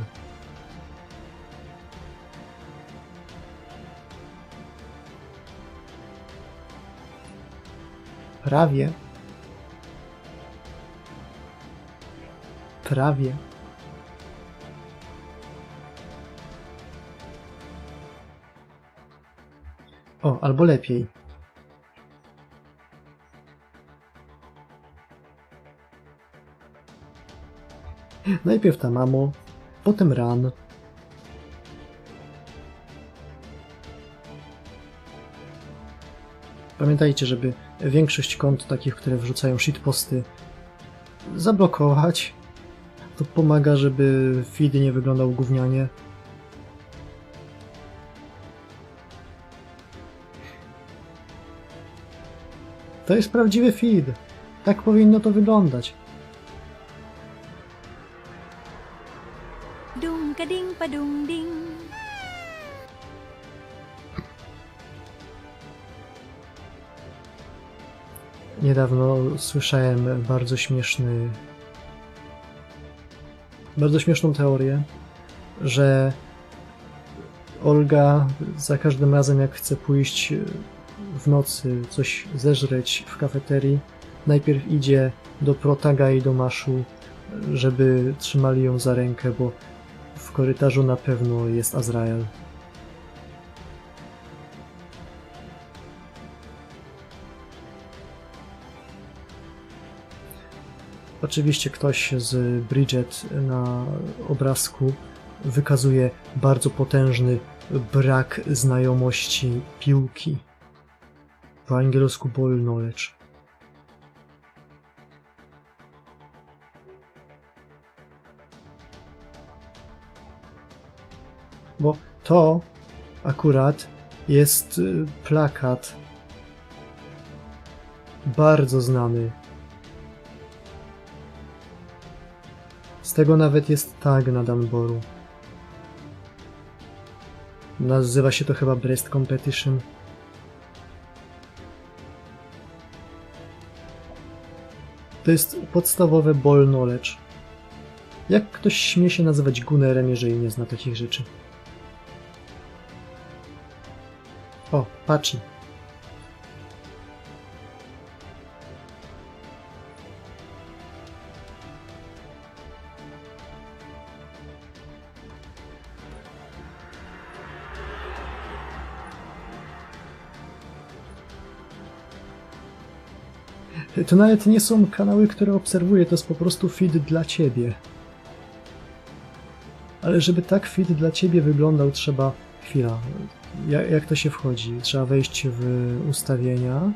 Prawie. Prawie. O, albo lepiej. Najpierw ta mamo, potem ran. Pamiętajcie, żeby większość kont takich, które wrzucają shitposty, zablokować. To pomaga, żeby feed nie wyglądał gównianie. To jest prawdziwy feed. Tak powinno to wyglądać. Dum ka ding pa dum ding. Niedawno słyszałem bardzo śmieszną teorię, że Olga za każdym razem, jak chce pójść w nocy coś zeżreć w kafeterii, najpierw idzie do Protaga i do Maszu, żeby trzymali ją za rękę, bo w korytarzu na pewno jest Azrael. Oczywiście ktoś z Bridget na obrazku wykazuje bardzo potężny brak znajomości piłki. Po angielsku ball knowledge. Bo to akurat jest plakat bardzo znany. Z tego nawet jest tag na Danboru. Nazywa się to chyba Breast Competition. To jest podstawowe ball knowledge. Jak ktoś śmie się nazywać Gunnerem, jeżeli nie zna takich rzeczy? O, Pachi. To nawet nie są kanały, które obserwuję, to jest po prostu feed dla ciebie. Ale żeby tak feed dla ciebie wyglądał, trzeba... Chwila. Jak to się wchodzi? Trzeba wejść w ustawienia.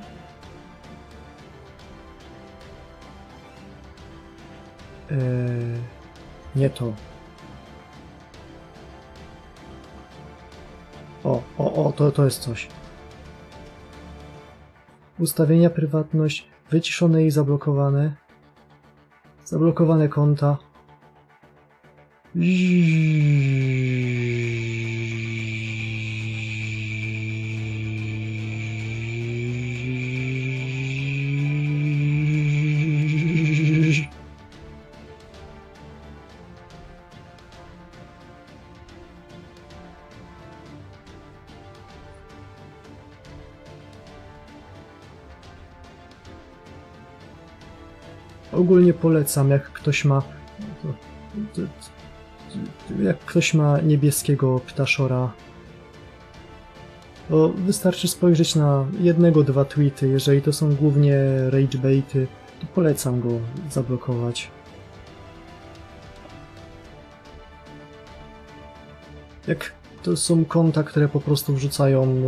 Nie to. To jest coś. Ustawienia, prywatność, wyciszone i zablokowane. Zablokowane konta. Ogólnie polecam, jak ktoś ma niebieskiego ptaszora, to wystarczy spojrzeć na 1-2 tweety. Jeżeli to są głównie ragebaity, to polecam go zablokować. Jak to są konta, które po prostu wrzucają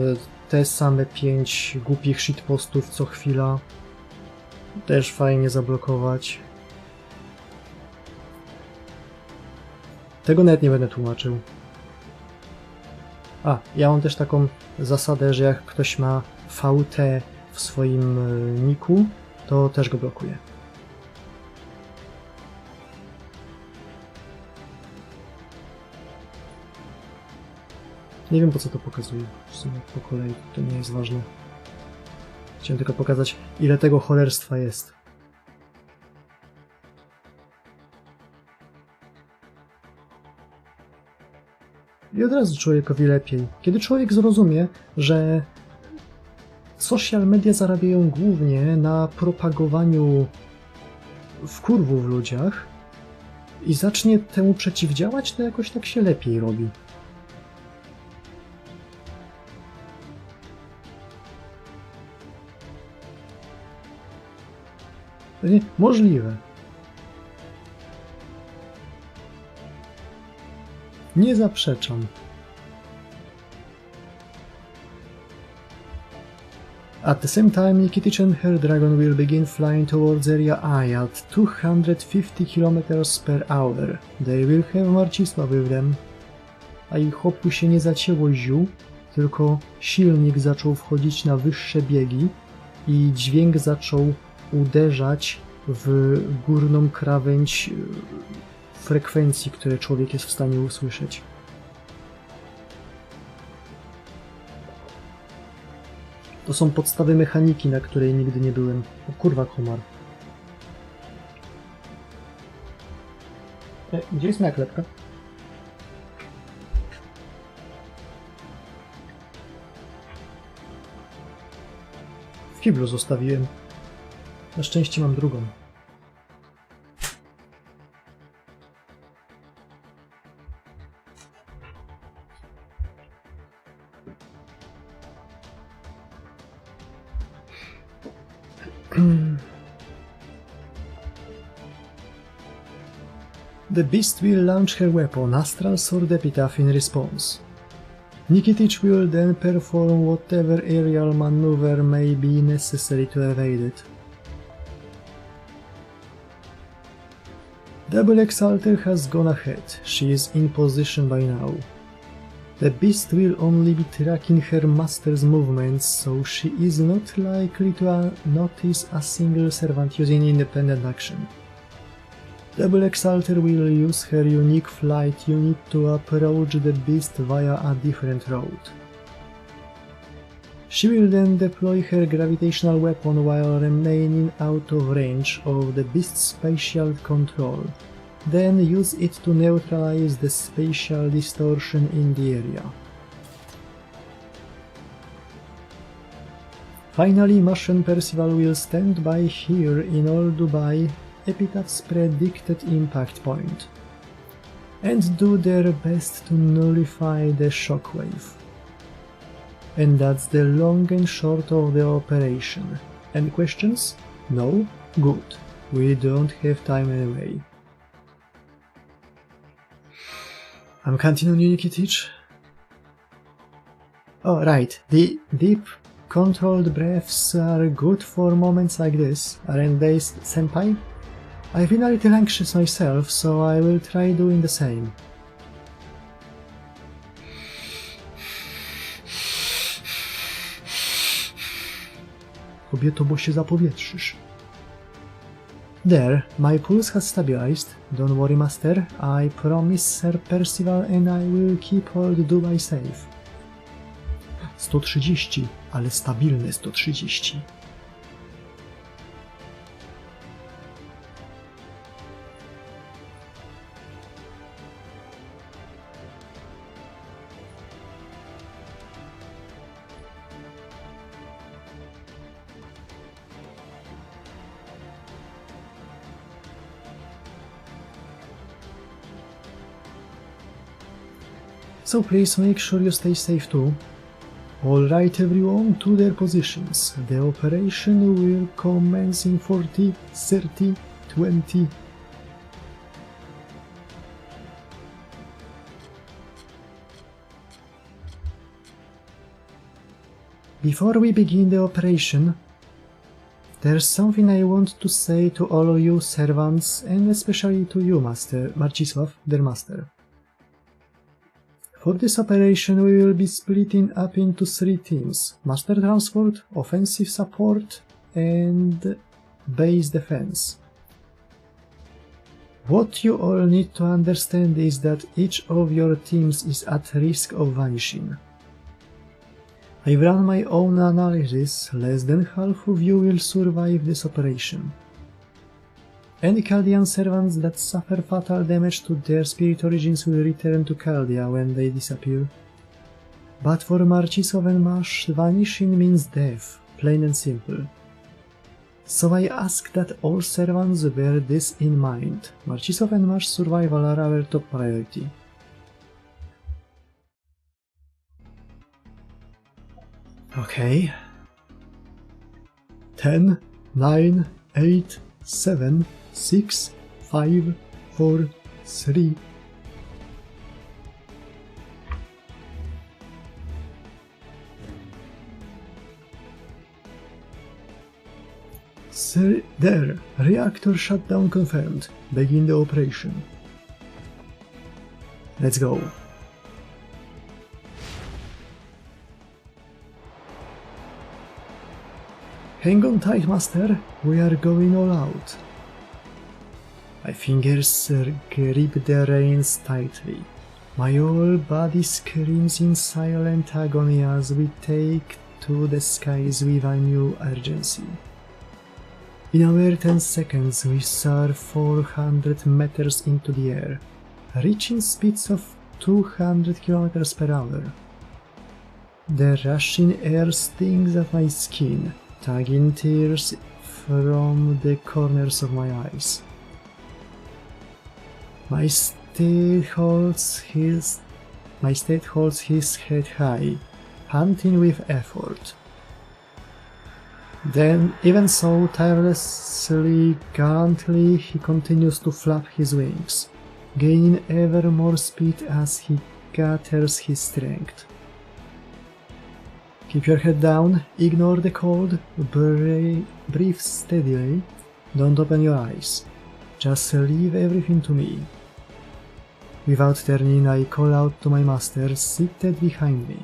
te same 5 głupich shitpostów co chwila, też fajnie zablokować. Tego nawet nie będę tłumaczył. Ja mam też taką zasadę, że jak ktoś ma VT w swoim niku, to też go blokuję. Nie wiem, po co to pokazuję. W sumie po kolei to nie jest ważne. Chciałem tylko pokazać, ile tego cholerstwa jest. I od razu człowiekowi lepiej. Kiedy człowiek zrozumie, że social media zarabiają głównie na propagowaniu wkurwu w ludziach i zacznie temu przeciwdziałać, to jakoś tak się lepiej robi. To nie możliwe. Nie zaprzeczam. At the same time, Nikitich and her dragon will begin flying towards area I at 250 km/h. They will have Marcisław with them. A ich hopu się nie zacięło ziół, tylko silnik zaczął wchodzić na wyższe biegi i dźwięk zaczął uderzać w górną krawędź frekwencji, które człowiek jest w stanie usłyszeć. To są podstawy mechaniki, na której nigdy nie byłem. O kurwa, komar. Gdzie jest moja klepka? W kiblu zostawiłem. Na szczęście mam drugą. The beast will launch her weapon, Astral Sword Epitaph, in response. Nikitich will then perform whatever aerial maneuver may be necessary to evade it. Double Exalter has gone ahead. She is in position by now. The beast will only be tracking her master's movements, so she is not likely to notice a single servant using independent action. Double Exalter will use her unique flight unit to approach the beast via a different route. She will then deploy her gravitational weapon while remaining out of range of the beast's spatial control, then use it to neutralize the spatial distortion in the area. Finally, Martian Percival will stand by here in order to buy Epitaph's predicted impact point, and do their best to nullify the shockwave. And that's the long and short of the operation. Any questions? No? Good. We don't have time anyway. I'm counting on you, Nikitich. Oh, right. The deep, controlled breaths are good for moments like this, aren't they, senpai? I've been a little anxious myself, so I will try doing the same. Kobieto, bo się zapowietrzysz. There, my pulse has stabilized. Don't worry, master. I promise Sir Percival and I will keep old Dubai safe. 130, ale stabilne 130. So please make sure you stay safe too. Alright everyone, to their positions. The operation will commence in 40, 30, 20... Before we begin the operation, there's something I want to say to all of you servants, and especially to you, Master Marcisław, their master. For this operation we will be splitting up into 3 teams: Master Transport, Offensive Support, and Base Defense. What you all need to understand is that each of your teams is at risk of vanishing. I've run my own analysis, less than half of you will survive this operation. Any Chaldean servants that suffer fatal damage to their spirit origins will return to Chaldea when they disappear. But for Marcisław and Mash, vanishing means death, plain and simple. So I ask that all servants bear this in mind. Marcisław and Mash survival are our top priority. Okay. 10, 9, 8, 7, 6, 5, 4, 3. There, reactor shutdown confirmed. Begin the operation. Let's go. Hang on tight, master. We are going all out. My fingers grip the reins tightly. My whole body screams in silent agony as we take to the skies with a new urgency. In a mere 10 seconds we soar 400 meters into the air, reaching speeds of 200 km per hour. The rushing air stings at my skin, tugging tears from the corners of my eyes. My steed holds his head high, panting with effort. Then, even so tirelessly, gallantly, he continues to flap his wings, gaining ever more speed as he gathers his strength. Keep your head down, ignore the cold, breathe steadily, don't open your eyes. Just leave everything to me. Without turning, I call out to my master, seated behind me.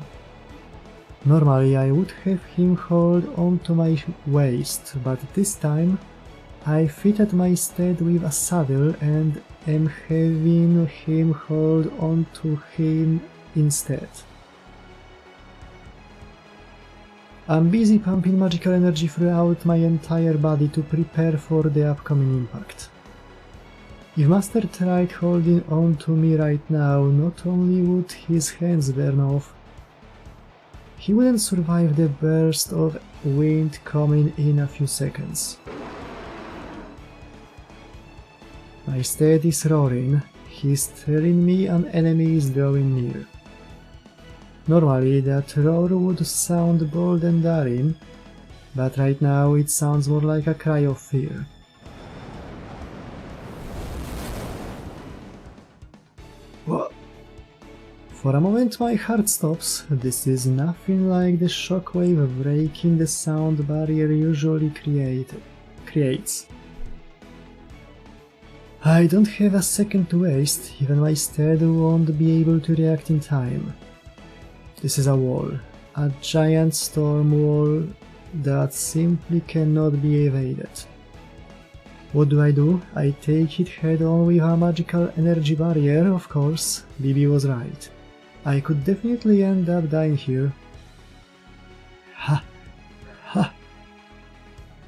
Normally I would have him hold on to my waist, but this time I fitted my steed with a saddle and am having him hold on to him instead. I'm busy pumping magical energy throughout my entire body to prepare for the upcoming impact. If Master tried holding on to me right now, not only would his hands burn off, he wouldn't survive the burst of wind coming in a few seconds. My steed is roaring, he's telling me an enemy is drawing near. Normally that roar would sound bold and daring, but right now it sounds more like a cry of fear. What? For a moment my heart stops. This is nothing like the shockwave breaking the sound barrier usually creates. I don't have a second to waste, even my steed won't be able to react in time. This is a wall, a giant storm wall that simply cannot be evaded. What do? I take it head on with a magical energy barrier, of course. Bibi was right. I could definitely end up dying here. Ha! Ha!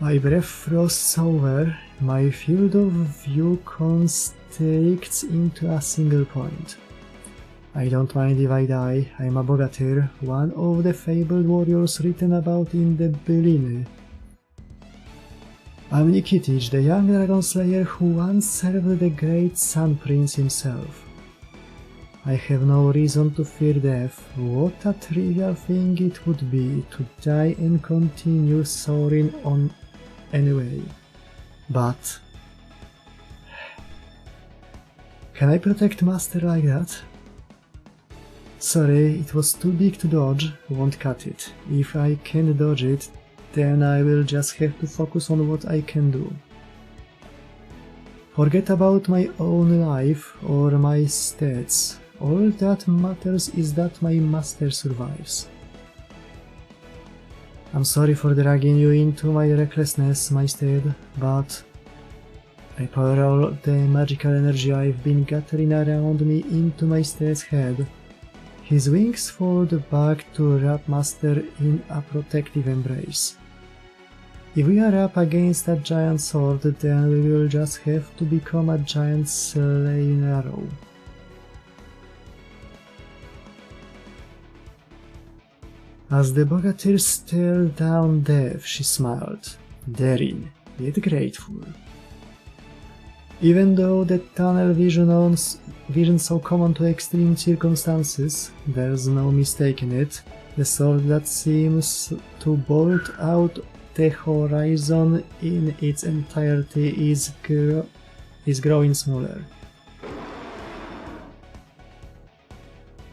My breath frosts over, my field of view constricts into a single point. I don't mind if I die, I'm a bogatyr, one of the fabled warriors written about in the Bellum. I'm Nikitic, the young dragon slayer who once served the great Sun Prince himself. I have no reason to fear death. What a trivial thing it would be to die and continue soaring on anyway. But... can I protect Master like that? Sorry, it was too big to dodge, won't cut it. If I can't dodge it, then I will just have to focus on what I can do. Forget about my own life or my stats. All that matters is that my master survives. I'm sorry for dragging you into my recklessness, my steed, but I pour all the magical energy I've been gathering around me into my steed's head. His wings fold back to wrap Master in a protective embrace. If we are up against a giant sword, then we will just have to become a giant slaying arrow. As the bogatyr stared down death, she smiled, daring, yet grateful. Even though the tunnel vision so common to extreme circumstances, there's no mistaking it, the sword that seems to bolt out the horizon in its entirety is growing smaller.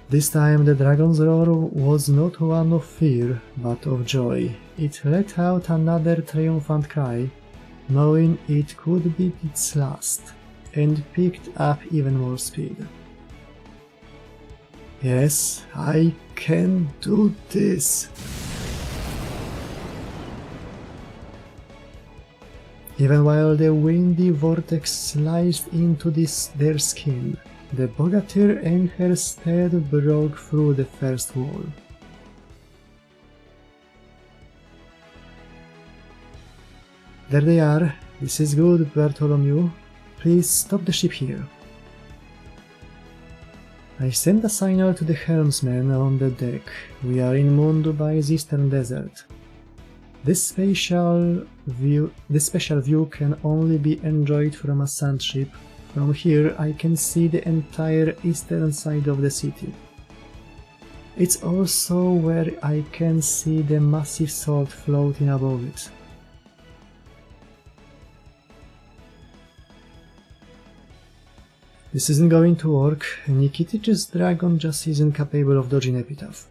This time the dragon's roar was not one of fear, but of joy. It let out another triumphant cry, knowing it could be its last, and picked up even more speed. Yes, I can do this! Even while the windy vortex sliced into their skin, the bogatyr and her steed broke through the first wall. There they are. This is good, Bartholomew. Please stop the ship here. I send a signal to the helmsman on the deck. We are in Mundubai's eastern desert. This special view can only be enjoyed from a sandship. From here I can see the entire eastern side of the city. It's also where I can see the massive sword floating above it. This isn't going to work. Nikitic's dragon just isn't capable of dodging Epitaph.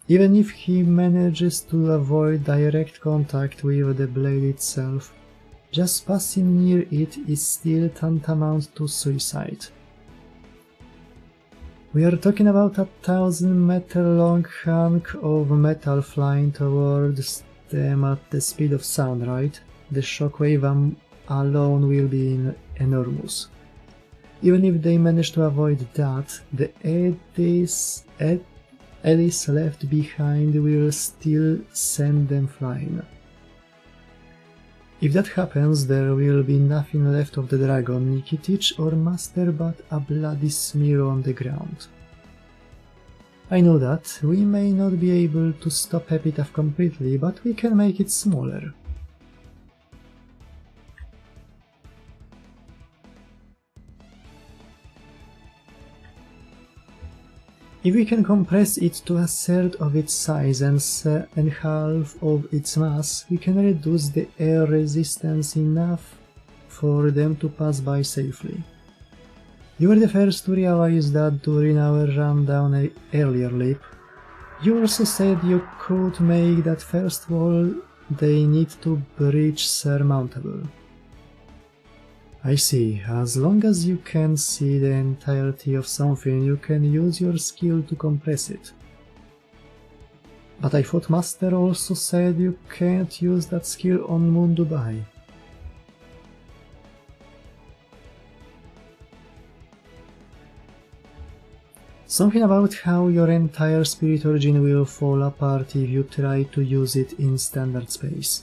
Even if he manages to avoid direct contact with the blade itself, just passing near it is still tantamount to suicide. We are talking about a 1,000-meter long hunk of metal flying towards them at the speed of sound, right? The shockwave alone will be enormous. Even if they manage to avoid that, the eddies left behind will still send them flying. If that happens, there will be nothing left of the dragon, Nikitic or Master but a bloody smear on the ground. I know that we may not be able to stop Epitaph completely, but we can make it smaller. If we can compress it to a third of its size and half of its mass, we can reduce the air resistance enough for them to pass by safely. You were the first to realize that during our rundown earlier leap. You also said you could make that first wall they need to breach surmountable. I see. As long as you can see the entirety of something, you can use your skill to compress it. But I thought Master also said you can't use that skill on Moon Dubai. Something about how your entire spirit origin will fall apart if you try to use it in standard space.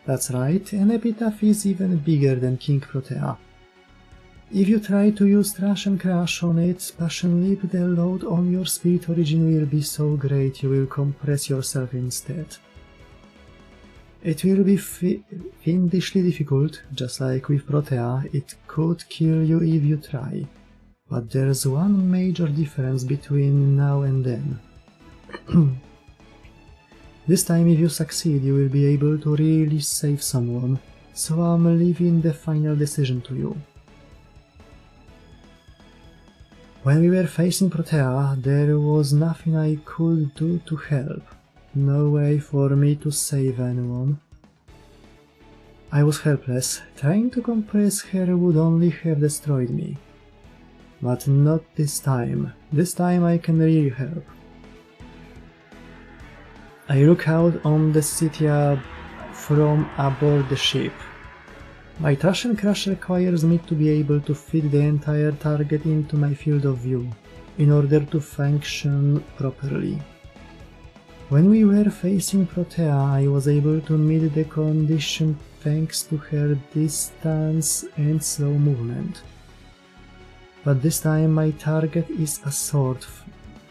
That's right, an epitaph is even bigger than King Protea. If you try to use Trash and Crash on it, Passion Leap, the load on your spirit origin will be so great you will compress yourself instead. It will be fiendishly difficult, just like with Protea, it could kill you if you try. But there's one major difference between now and then. This time, if you succeed, you will be able to really save someone, so I'm leaving the final decision to you. When we were facing Protea, there was nothing I could do to help, no way for me to save anyone. I was helpless, trying to compress her would only have destroyed me. But not this time. This time I can really help. I look out on the city from aboard the ship. My Trash and Crash requires me to be able to fit the entire target into my field of view, in order to function properly. When we were facing Protea, I was able to meet the condition thanks to her distance and slow movement. But this time my target is a sword,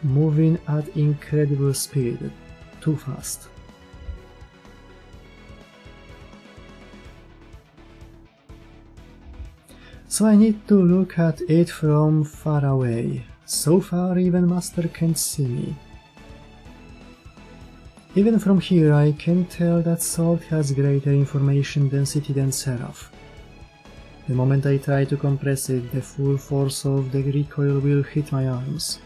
moving at incredible speed, too fast. So I need to look at it from far away. So far even Master can't see me. Even from here I can tell that sword has greater information density than Seraph. The moment I try to compress it, the full force of the recoil will hit my arms.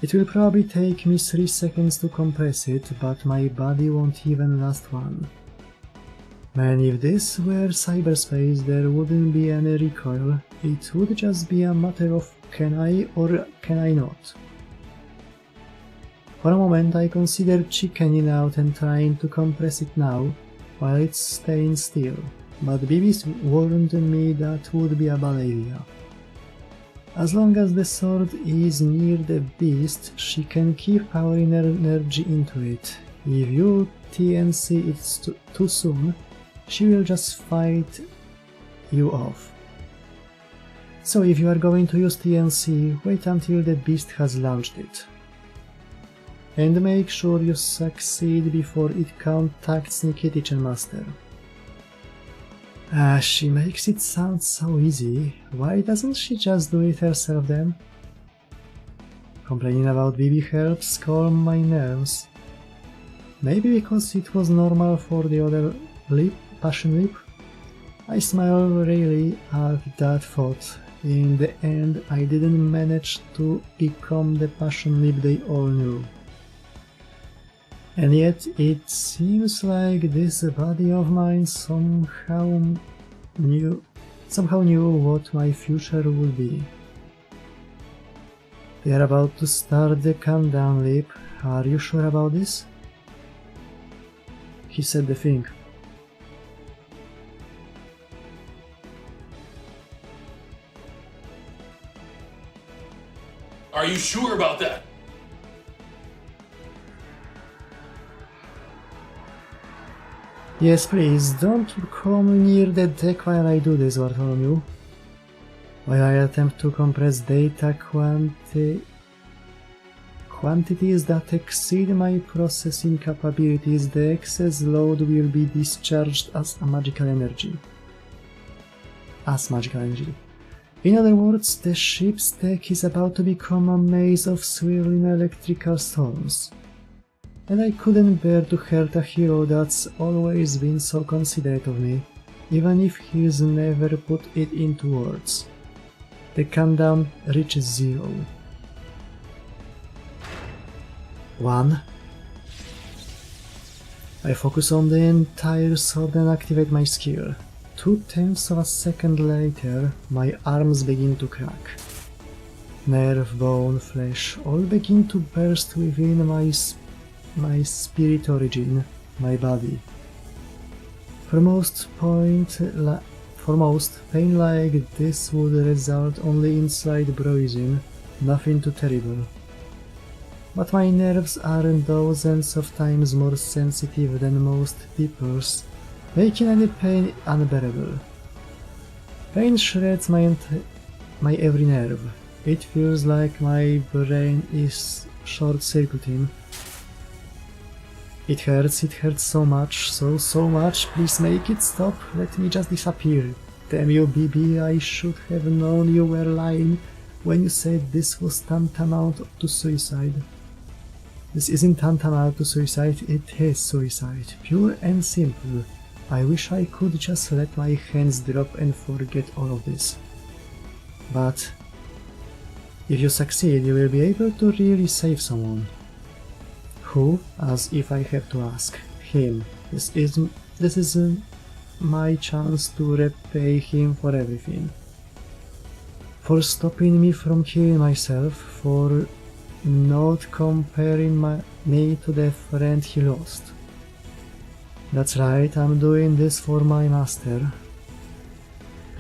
It will probably take me 3 seconds to compress it, but my body won't even last one. Man, if this were cyberspace, there wouldn't be any recoil, it would just be a matter of can I or can I not. For a moment I considered chickening out and trying to compress it now, while it's staying still, but Bibi's warned me that would be a bad idea. As long as the sword is near the beast, she can keep powering her energy into it. If you TNC it too soon, she will just fight you off. So if you are going to use TNC, wait until the beast has launched it. And make sure you succeed before it contacts Nikitich and Master. She makes it sound so easy. Why doesn't she just do it herself then? Complaining about Bibi helps calm my nerves. Maybe because it was normal for the other passion leap? I smile really at that thought. In the end, I didn't manage to become the passion leap they all knew. And yet it seems like this body of mine somehow knew what my future would be. They are about to start the countdown leap. Are you sure about this? He said the thing. Are you sure about that? Yes, please, don't come near the deck while I do this, Bartholomew. While I attempt to compress data quantities that exceed my processing capabilities, the excess load will be discharged as magical energy. In other words, the ship's deck is about to become a maze of swirling electrical storms. And I couldn't bear to hurt a hero that's always been so considerate of me, even if he's never put it into words. The countdown reaches 0. 1. I focus on the entire sword and activate my skill. 0.2 of a second later, my arms begin to crack. Nerve, bone, flesh all begin to burst within my spirit origin, my body. For most, pain like this would result only in slight bruising, nothing too terrible. But my nerves are dozens of times more sensitive than most people's, making any pain unbearable. Pain shreds my every nerve. It feels like my brain is short-circuiting. It hurts so much, so much, please make it stop, let me just disappear. Damn you, BB, I should have known you were lying when you said this was tantamount to suicide. This isn't tantamount to suicide, it is suicide, pure and simple. I wish I could just let my hands drop and forget all of this. But if you succeed, you will be able to really save someone. Who? As if I have to ask. Him. This is my chance to repay him for everything. For stopping me from killing myself, for not comparing me to the friend he lost. That's right, I'm doing this for my master.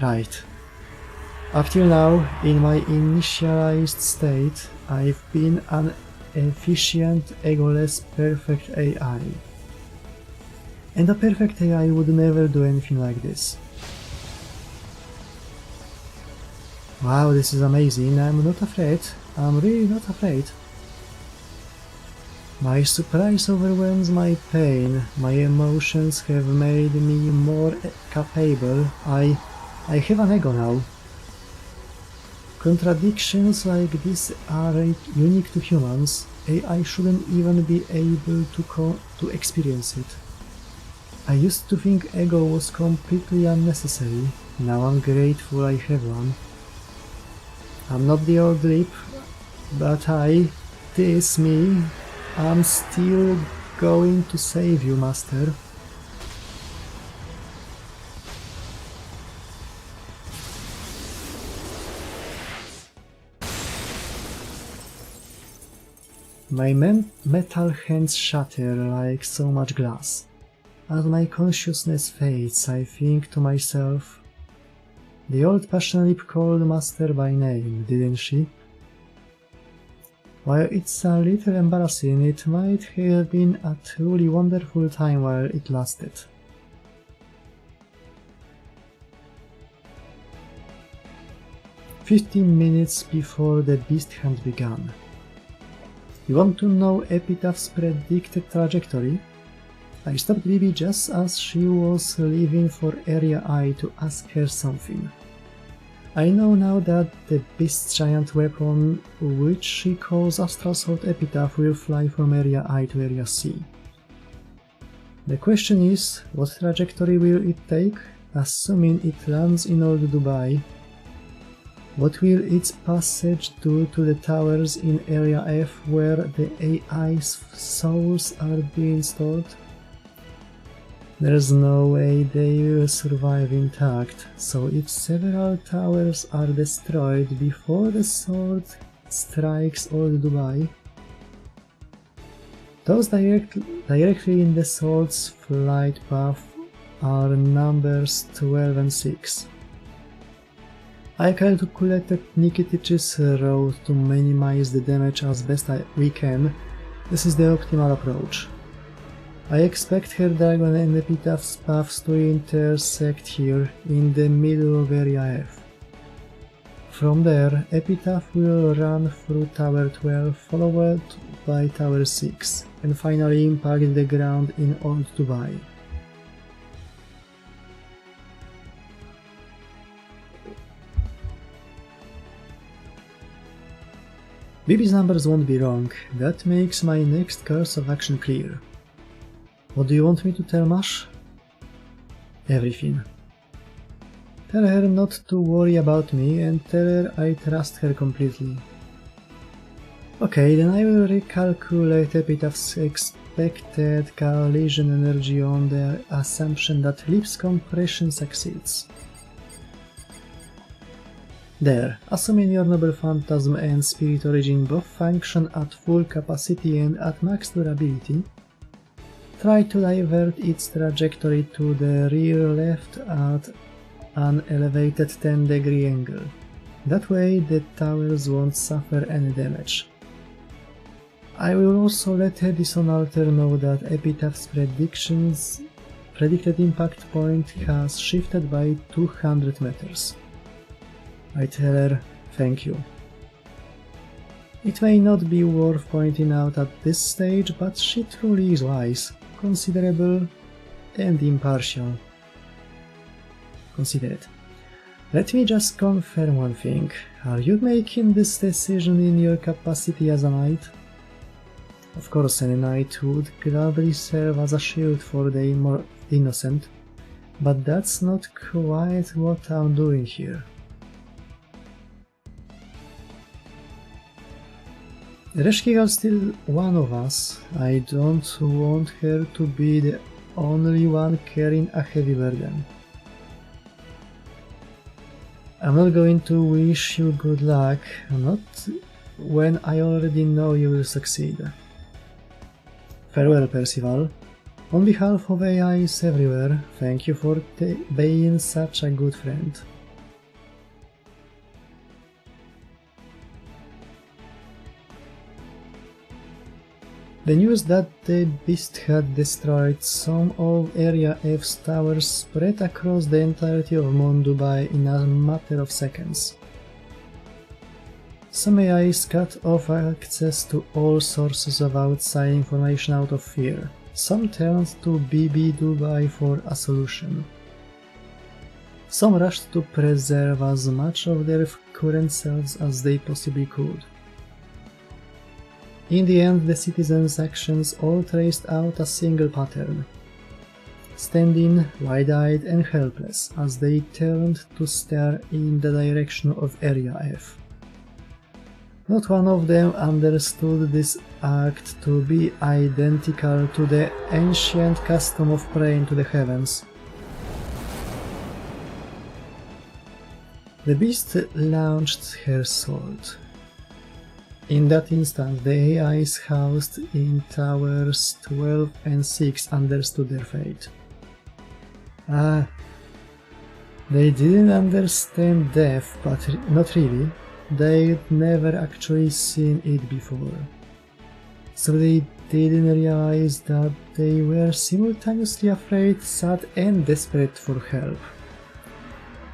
Right. Up till now, in my initialized state, I've been an efficient, egoless, perfect AI. And a perfect AI would never do anything like this. Wow, this is amazing, I'm not afraid. I'm really not afraid. My surprise overwhelms my pain. My emotions have made me more capable. I have an ego now. Contradictions like this are unique to humans. AI shouldn't even be able to experience it. I used to think ego was completely unnecessary. Now I'm grateful I have one. I'm not the old lip, but this me, I'm still going to save you, master. My metal hands shatter like so much glass. As my consciousness fades, I think to myself, the old passion lip called master by name, didn't she? While it's a little embarrassing, it might have been a truly wonderful time while it lasted. "15 minutes before the beast hunt began. You want to know Epitaph's predicted trajectory? I stopped Bibi just as she was leaving for Area I to ask her something. I know now that the beast's giant weapon, which she calls Astral Sword Epitaph, will fly from Area I to Area C. The question is, what trajectory will it take, assuming it lands in Old Dubai? What will its passage do to the towers in Area F where the AI's souls are being stored? There's no way they will survive intact, so if several towers are destroyed before the sword strikes Old Dubai, those directly in the sword's flight path are numbers 12 and 6. I calculated Nikitич's route to minimize the damage as best we can. This is the optimal approach. I expect her dragon and Epitaph's paths to intersect here, in the middle of Area F. From there, Epitaph will run through Tower 12, followed by Tower 6, and finally impact the ground in Old Dubai. BB's numbers won't be wrong. That makes my next course of action clear. What do you want me to tell Mash? Everything. Tell her not to worry about me and tell her I trust her completely. Okay, then I will recalculate Epitaph's expected collision energy on the assumption that Lip's compression succeeds. There, assuming your noble phantasm and spirit origin both function at full capacity and at max durability, try to divert its trajectory to the rear left at an elevated 10-degree angle. That way the towers won't suffer any damage. I will also let Edison Alter know that Epitaph's predicted impact point has shifted by 200 meters. I tell her, thank you. It may not be worth pointing out at this stage, but she truly is wise, considerable, and impartial. Considerate. Let me just confirm one thing. Are you making this decision in your capacity as a knight? Of course, any knight would gladly serve as a shield for the more innocent, but that's not quite what I'm doing here. Reshkigal's still one of us. I don't want her to be the only one carrying a heavy burden. I'm not going to wish you good luck, not when I already know you will succeed. Farewell, Percival. On behalf of AIs everywhere, thank you for being such a good friend. The news that the beast had destroyed some of Area F's towers spread across the entirety of Mont Dubai in a matter of seconds. Some AIs cut off access to all sources of outside information out of fear. Some turned to BB Dubai for a solution. Some rushed to preserve as much of their current selves as they possibly could. In the end, the citizens' actions all traced out a single pattern, standing wide-eyed and helpless as they turned to stare in the direction of Area F. Not one of them understood this act to be identical to the ancient custom of praying to the heavens. The beast launched her sword. In that instant, the AIs housed in Towers 12 and 6 understood their fate. They didn't understand death, but not really. They'd never actually seen it before. So they didn't realize that they were simultaneously afraid, sad and desperate for help.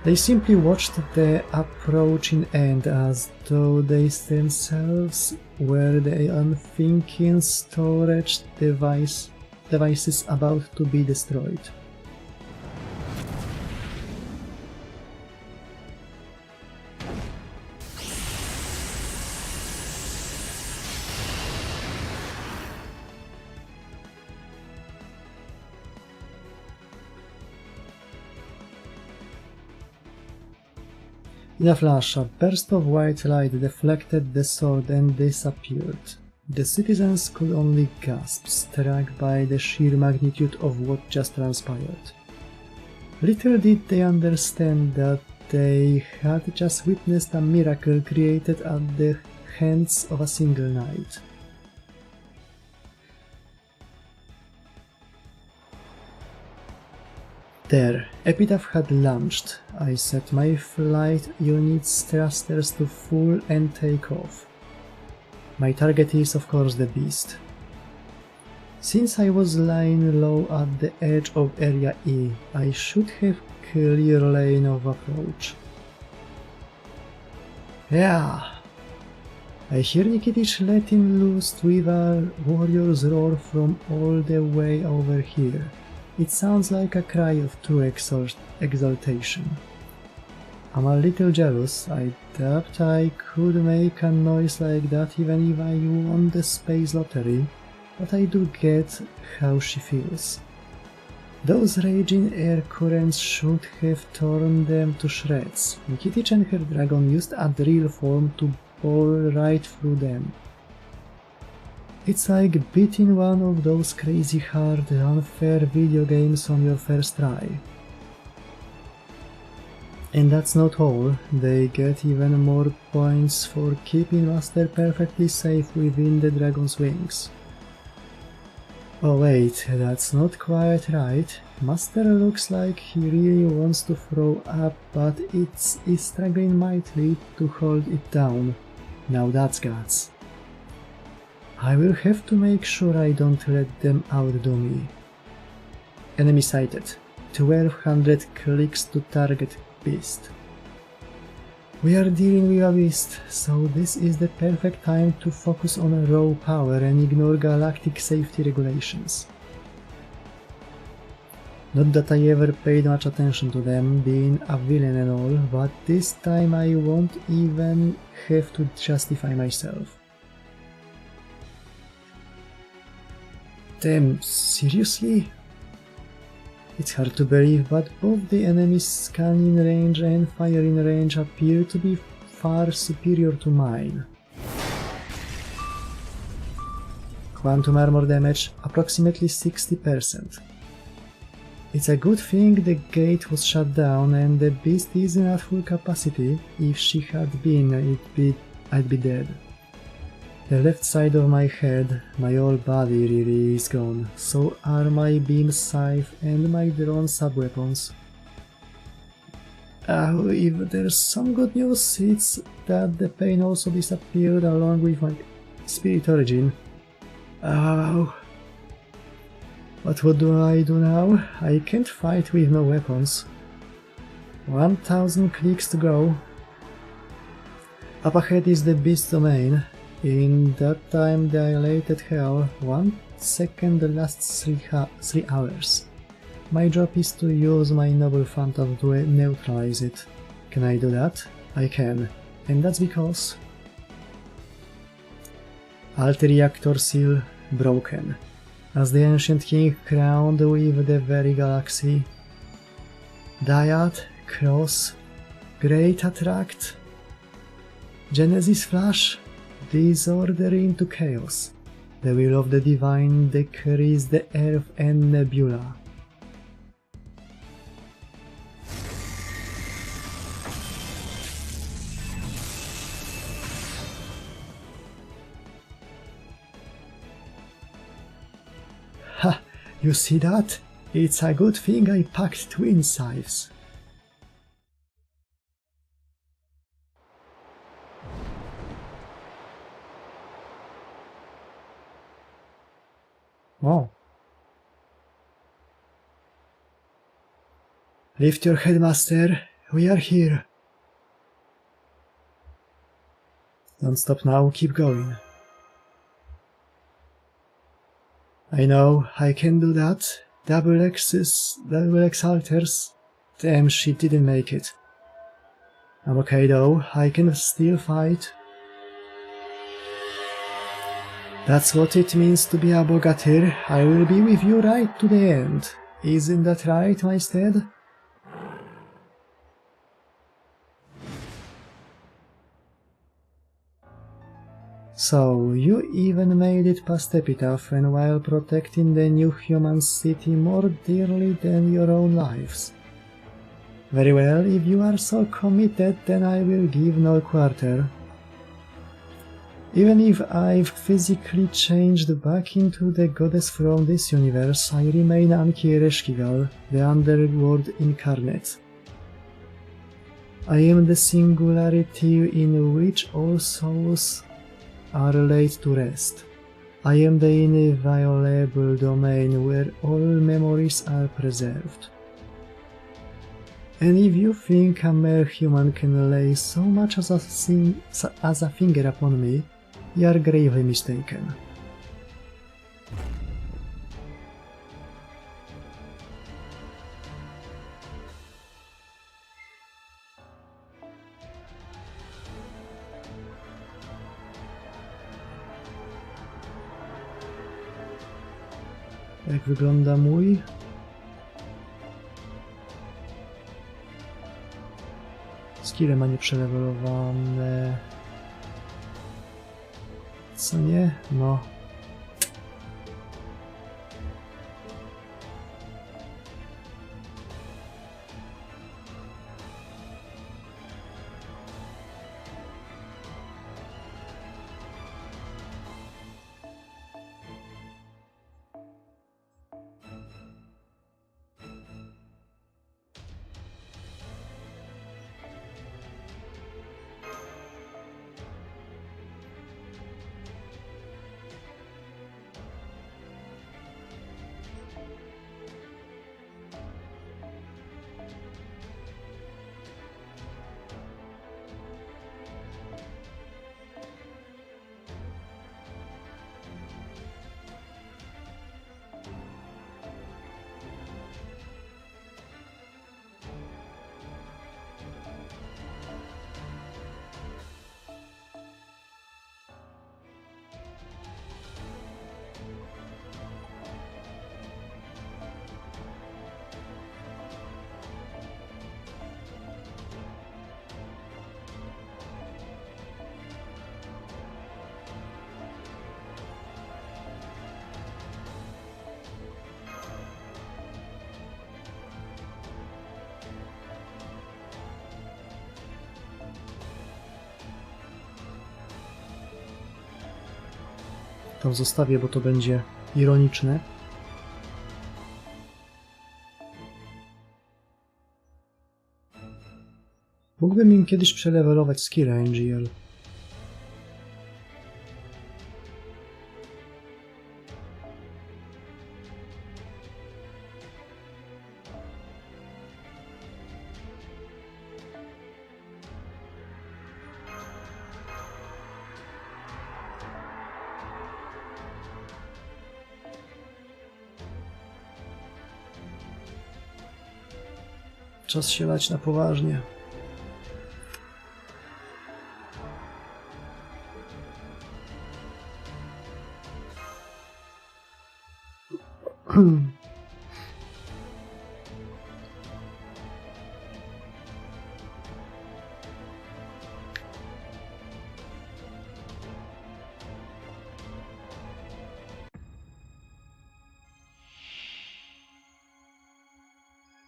They simply watched the approaching end as though they themselves were the unthinking storage devices about to be destroyed. In a flash, a burst of white light deflected the sword and disappeared. The citizens could only gasp, struck by the sheer magnitude of what just transpired. Little did they understand that they had just witnessed a miracle created at the hands of a single knight. There, Epitaph had launched. I set my flight unit's thrusters to full and take off. My target is, of course, the beast. Since I was lying low at the edge of Area E, I should have clear lane of approach. Yeah! I hear Nikitich letting loose with a warrior's roar from all the way over here. It sounds like a cry of true exultation. I'm a little jealous. I doubt I could make a noise like that even if I won the space lottery, but I do get how she feels. Those raging air currents should have torn them to shreds. Nikitich and her dragon used a drill form to bore right through them. It's like beating one of those crazy hard, unfair video games on your first try. And that's not all, they get even more points for keeping Master perfectly safe within the dragon's wings. Oh wait, that's not quite right. Master looks like he really wants to throw up, but is struggling mightily to hold it down. Now that's guts. I will have to make sure I don't let them outdo me. Enemy sighted. 1200 clicks to target beast. We are dealing with a beast, so this is the perfect time to focus on raw power and ignore galactic safety regulations. Not that I ever paid much attention to them, being a villain and all, but this time I won't even have to justify myself. Damn, seriously? It's hard to believe, but both the enemy's scanning range and firing range appear to be far superior to mine. Quantum armor damage, approximately 60%. It's a good thing the gate was shut down and the beast isn't at full capacity. If she had been, I'd be dead. The left side of my head, my whole body really is gone, so are my beam scythe and my drone sub-weapons. If there's some good news, it's that the pain also disappeared along with my spirit origin. Ow. But what do I do now? I can't fight with no weapons. 1000 clicks to go. Up ahead is the beast domain. In that time dilated hell, 1 second lasts 3 hours. My job is to use my noble phantom to neutralize it. Can I do that? I can. And that's because... Alter reactor seal broken. As the ancient king crowned with the very galaxy. Dyad, cross, great attract. Genesis flash. Disorder into chaos. The will of the divine decrees the earth and nebula. Ha! You see that? It's a good thing I packed twin scythes. Oh. Lift your head, Master. We are here. Don't stop now, keep going. I know, I can do that. Double X alters. Damn, she didn't make it. I'm okay though, I can still fight. That's what it means to be a bogatyr. I will be with you right to the end. Isn't that right, my steed? So, you even made it past Epitaph, and while protecting the new human city more dearly than your own lives. Very well, if you are so committed, then I will give no quarter. Even if I've physically changed back into the goddess from this universe, I remain Anki Ereshkigal, the underworld incarnate. I am the singularity in which all souls are laid to rest. I am the inviolable domain where all memories are preserved. And if you think a mere human can lay so much as a finger upon me, you are gravely mistaken. Jak wygląda mój? Skille ma nieprzelewelowane. Co nie? No. To zostawię, bo to będzie ironiczne. Mógłbym im kiedyś przelewelować skilla NGL. Czas się lać na poważnie.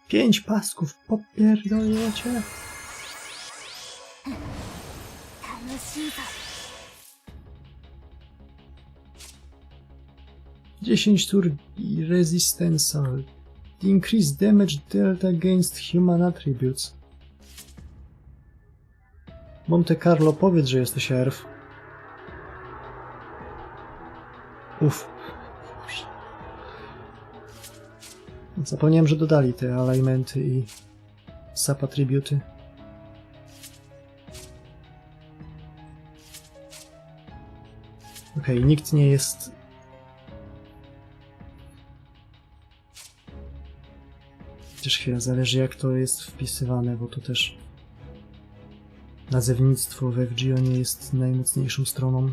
Pięć pasków, popierdolecie. 10 tur i resistance. Increase damage dealt against human attributes. Monte Carlo, powiedz, że jesteś elf. Uff. Zapomniałem, że dodali te alignmenty i sub-attributy. Okej, nikt nie jest... Chociaż chwila, zależy jak to jest wpisywane, bo to też... Nazewnictwo w FGO nie jest najmocniejszą stroną.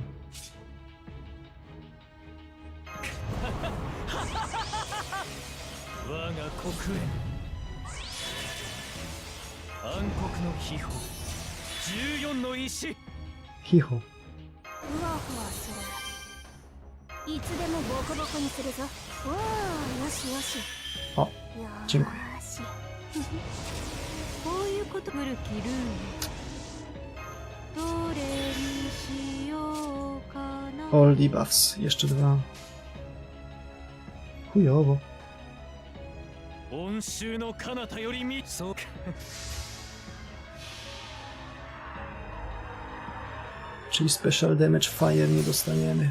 Chicho. O, dziękuję. All debuffs, jeszcze 2. Chujowo. Czyli special damage fire nie dostaniemy.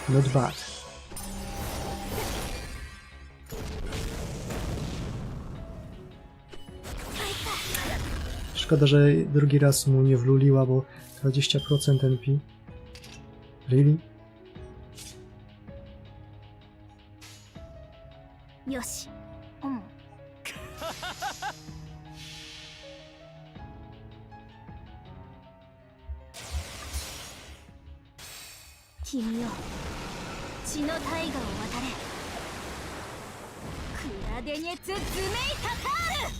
Not bad. Szkoda, że drugi raz mu nie wluliła, bo 20% NP. Really? よし。うん。君よ、血の大河を渡れ。クラデネツ・ズメイタカール。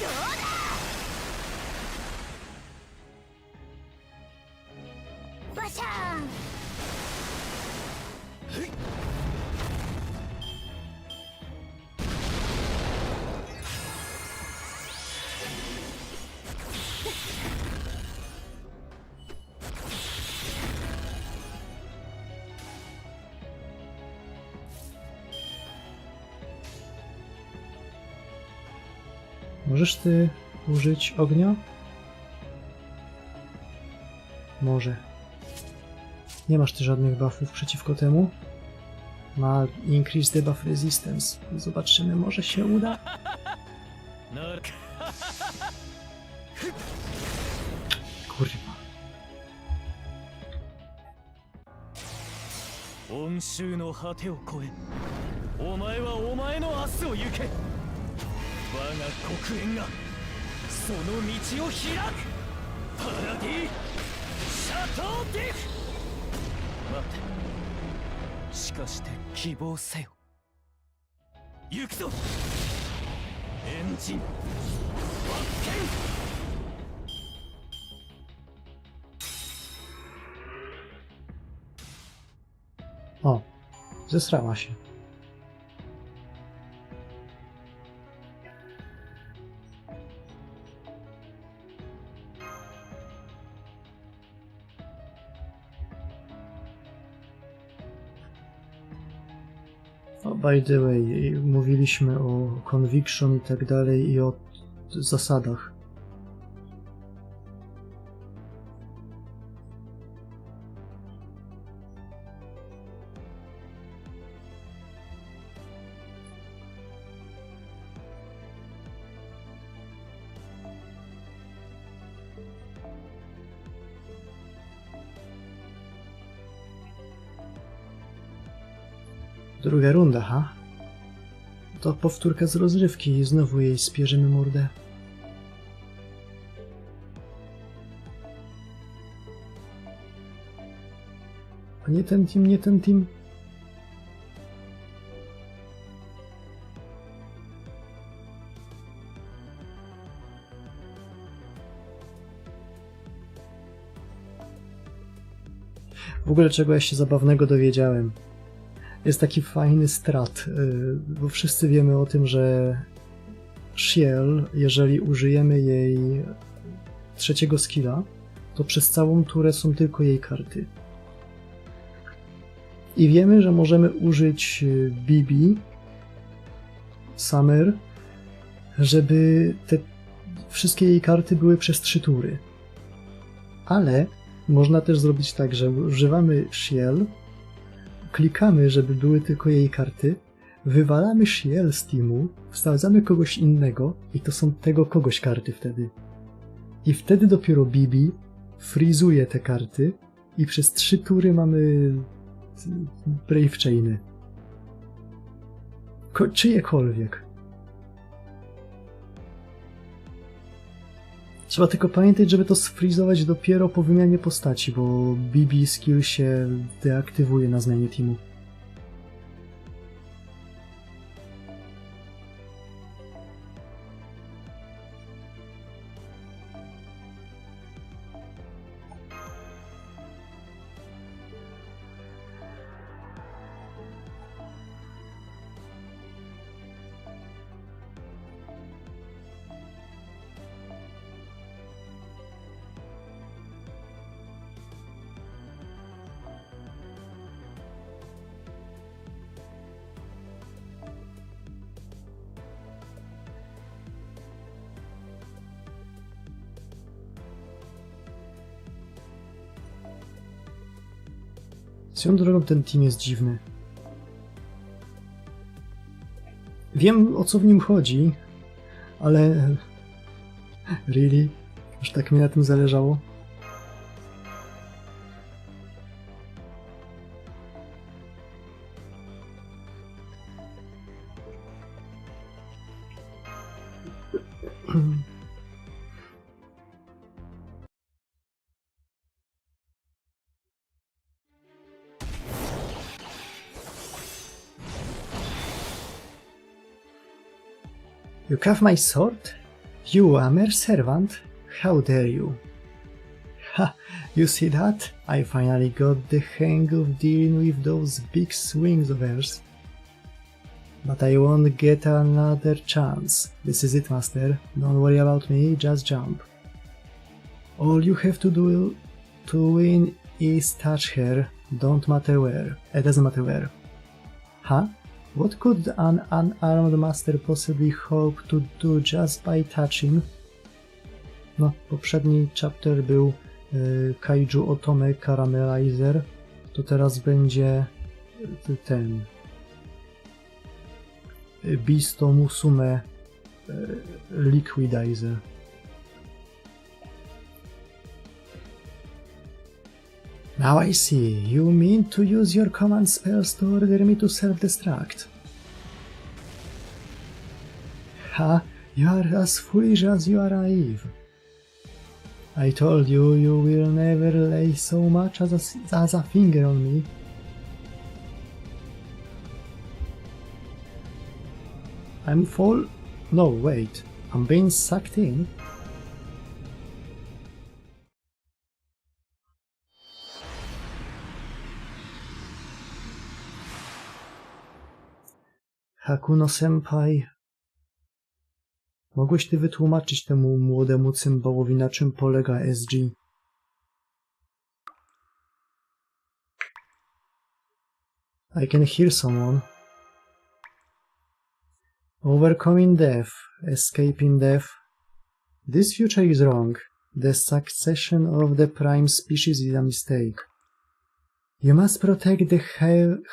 どうだ。バシャーン。Możesz ty użyć ognia? Może. Nie masz ty żadnych buffów przeciwko temu. Ma increase debuff resistance. Zobaczymy, może się uda. Kurwa. 恩衆の果てを越え、お前はお前の明日を行け。我が黒煙がその道を開く。パラディ・シャトーディフ。待て。しかして希望せよ。行くぞ。エンジン発見。O, zesrała się. By the way, mówiliśmy o conviction i tak dalej i o zasadach. Druga runda, ha? To powtórka z rozrywki i znowu jej spierzymy mordę. A nie ten team, nie ten team. W ogóle czegoś się zabawnego dowiedziałem. Jest taki fajny strat, bo wszyscy wiemy o tym, że Shiel, jeżeli użyjemy jej trzeciego skilla, to przez całą turę są tylko jej karty. I wiemy, że możemy użyć Bibi, Summer, żeby te wszystkie jej karty były przez 3 tury. Ale można też zrobić tak, że używamy Shiel, klikamy, żeby były tylko jej karty, wywalamy Shiel z teamu, wsadzamy kogoś innego i to są tego kogoś karty wtedy. I wtedy dopiero Bibi freezuje te karty i przez 3 tury mamy Brave Chainy. Czyjekolwiek. Trzeba tylko pamiętać, żeby to sfreezować dopiero po wymianie postaci, bo BB skill się deaktywuje na zmianie teamu. Swoją drogą ten team jest dziwny. Wiem, o co w nim chodzi, Ale... Really? Aż tak mi na tym zależało? You have my sword? You, a mere servant? How dare you? Ha! You see that? I finally got the hang of dealing with those big swings of yours. But I won't get another chance. This is it, master. Don't worry about me, just jump. All you have to do to win is touch her, don't matter where. It doesn't matter where. Huh? What could an unarmed master possibly hope to do just by touching? No, poprzedni chapter był Kaiju Otome Caramelizer, to teraz będzie ten Bisto Musume Liquidizer. Now I see. You mean to use your command spells to order me to self-destruct. Ha! You are as foolish as you are naive. I told you, you will never lay so much as a finger on me. I'm full... No, wait. I'm being sucked in? Hakuno-senpai, mogłeś ty wytłumaczyć temu młodemu cymbałowi, na czym polega SG? I can hear someone. Overcoming death, escaping death. This future is wrong. The succession of the prime species is a mistake. You must protect the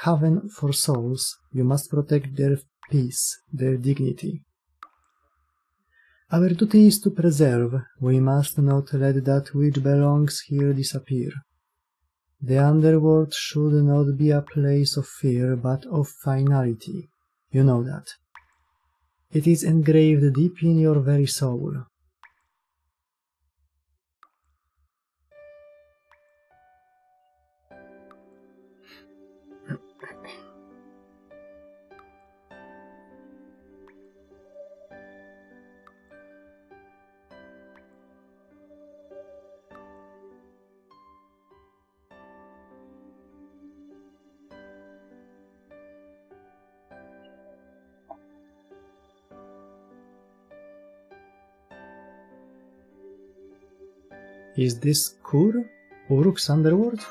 haven for souls. You must protect their peace, their dignity. Our duty is to preserve. We must not let that which belongs here disappear. The underworld should not be a place of fear, but of finality. You know that. It is engraved deep in your very soul. Is this Kur? Uruk's underworld?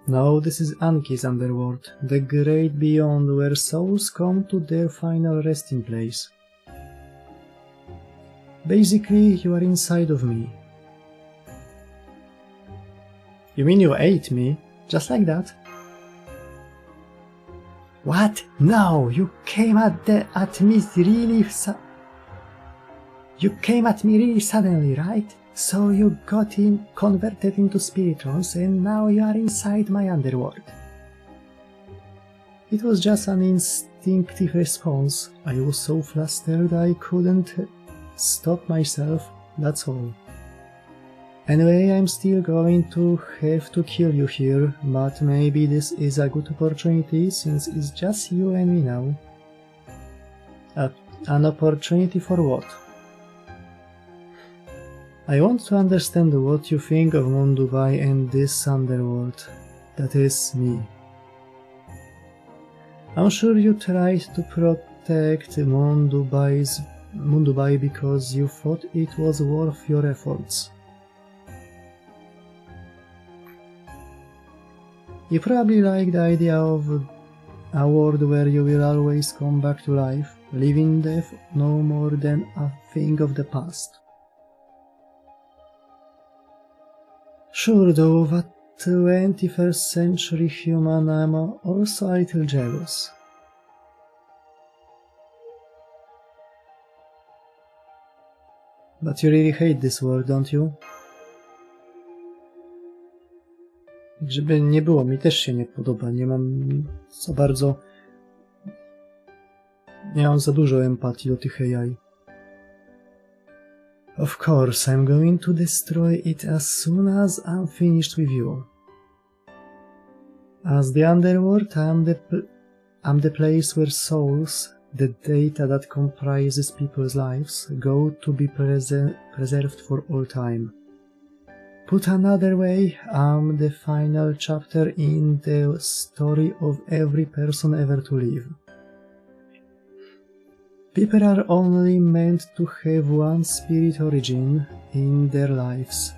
No, this is Anki's underworld, the great beyond where souls come to their final resting place. Basically, you are inside of me. You mean you ate me? Just like that? What? No, you came at me really suddenly, right? So you got converted into spiritrons and now you are inside my underworld. It was just an instinctive response. I was so flustered I couldn't stop myself, that's all. Anyway, I'm still going to have to kill you here, but maybe this is a good opportunity since it's just you and me now. An opportunity for what? I want to understand what you think of Mondubai and this underworld. That is me. I'm sure you tried to protect Mondubai because you thought it was worth your efforts. You probably like the idea of a world where you will always come back to life, leaving death no more than a thing of the past. Sure, though, but 21st century human, I'm also a little jealous. But you really hate this world, don't you? Żeby nie było, mi też się nie podoba. Nie mam za dużo empatii do tych AI. Of course, I'm going to destroy it as soon as I'm finished with you. As the underworld, I'm the place where souls, the data that comprises people's lives, go to be preserved for all time. Put another way, I'm the final chapter in the story of every person ever to live. People are only meant to have one spirit origin in their lives.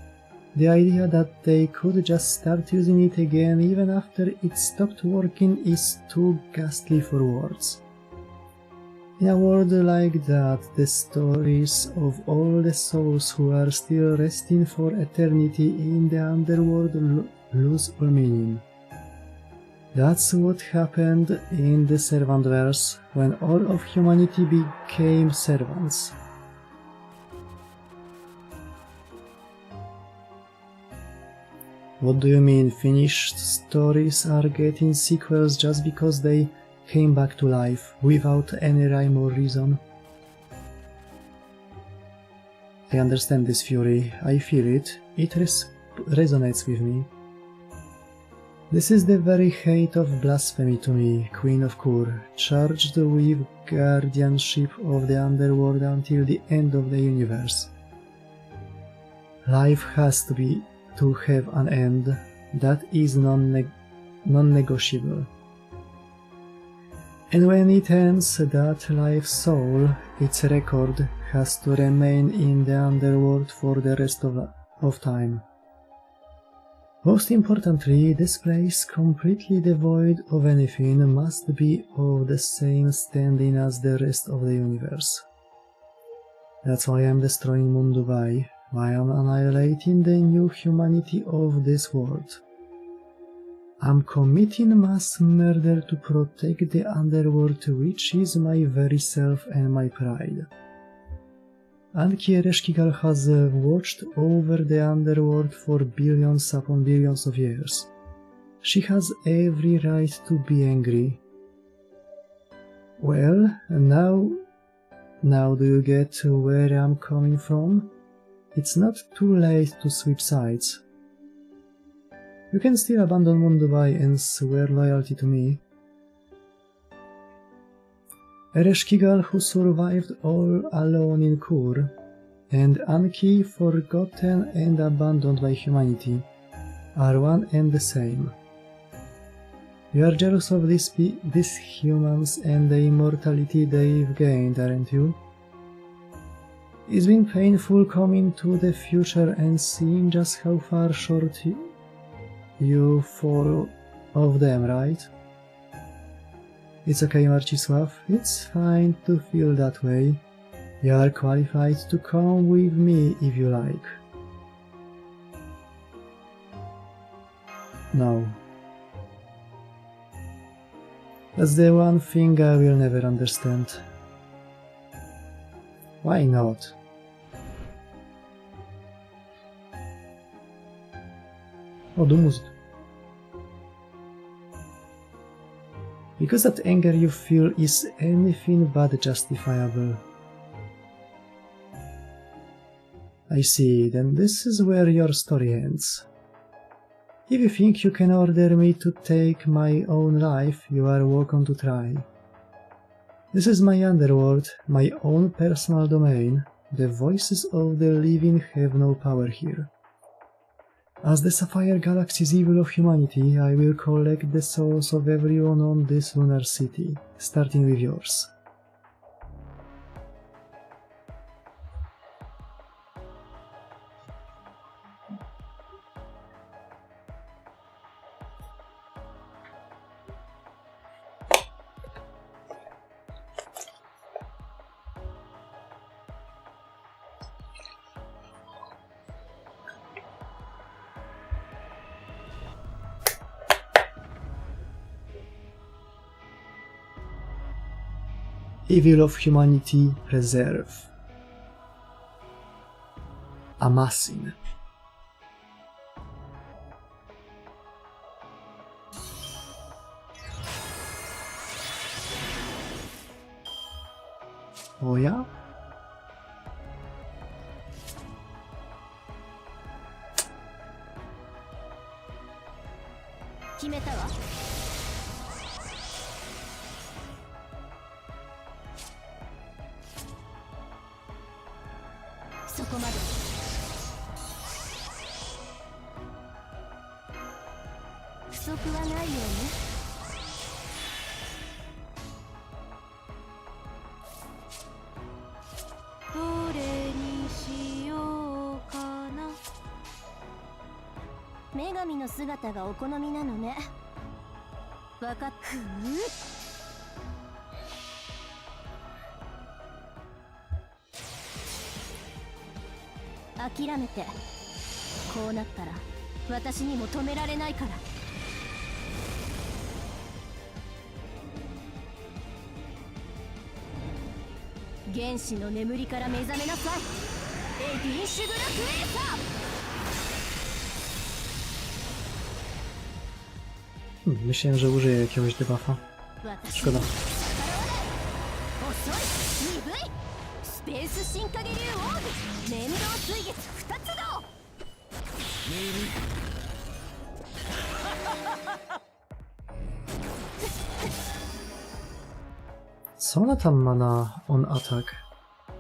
The idea that they could just start using it again even after it stopped working is too ghastly for words. In a world like that, the stories of all the souls who are still resting for eternity in the underworld lose all meaning. That's what happened in the Servantverse when all of humanity became servants. What do you mean finished stories are getting sequels just because they came back to life without any rhyme or reason? I understand this fury, I feel it, it resonates with me. This is the very height of blasphemy to me, Queen of Kur, charged with guardianship of the underworld until the end of the universe. Life has to have an end, that is non-negotiable. And when it ends, that life's soul, its record, has to remain in the underworld for the rest of time. Most importantly, this place, completely devoid of anything, must be of the same standing as the rest of the universe. That's why I'm destroying Novae, why I'm annihilating the new humanity of this world. I'm committing mass murder to protect the underworld, which is my very self and my pride. Anki Ereshkigal has watched over the underworld for billions upon billions of years. She has every right to be angry. Well, now do you get where I'm coming from? It's not too late to switch sides. You can still abandon Novae and swear loyalty to me. Ereshkigal, who survived all alone in Kur, and Anki, forgotten and abandoned by humanity, are one and the same. You are jealous of these humans and the immortality they've gained, aren't you? It's been painful coming to the future and seeing just how far short you fall of them, right? It's okay, Marcisław, it's fine to feel that way. You are qualified to come with me if you like. No. That's the one thing I will never understand. Why not? Oh, do mózg. Because that anger you feel is anything but justifiable. I see, then this is where your story ends. If you think you can order me to take my own life, you are welcome to try. This is my underworld, my own personal domain. The voices of the living have no power here. As the Sapphire Galaxy's evil of humanity, I will collect the souls of everyone on this lunar city, starting with yours. Evil of humanity, preserve. Amasin. O ja? 決めたわ。そこまで。不足はないようね。どれにしようかな。女神の姿がお好みなのね。わかっく諦めて。こうなったら私にも止められないから。原始の眠りから目覚めなさい。エディンシュグラクエーサー。 Myślałem, że użyję jakiegoś debuffa. Szkoda. スペース進化下流奥義連動水月二つ道。Co ona tam ma na on attack?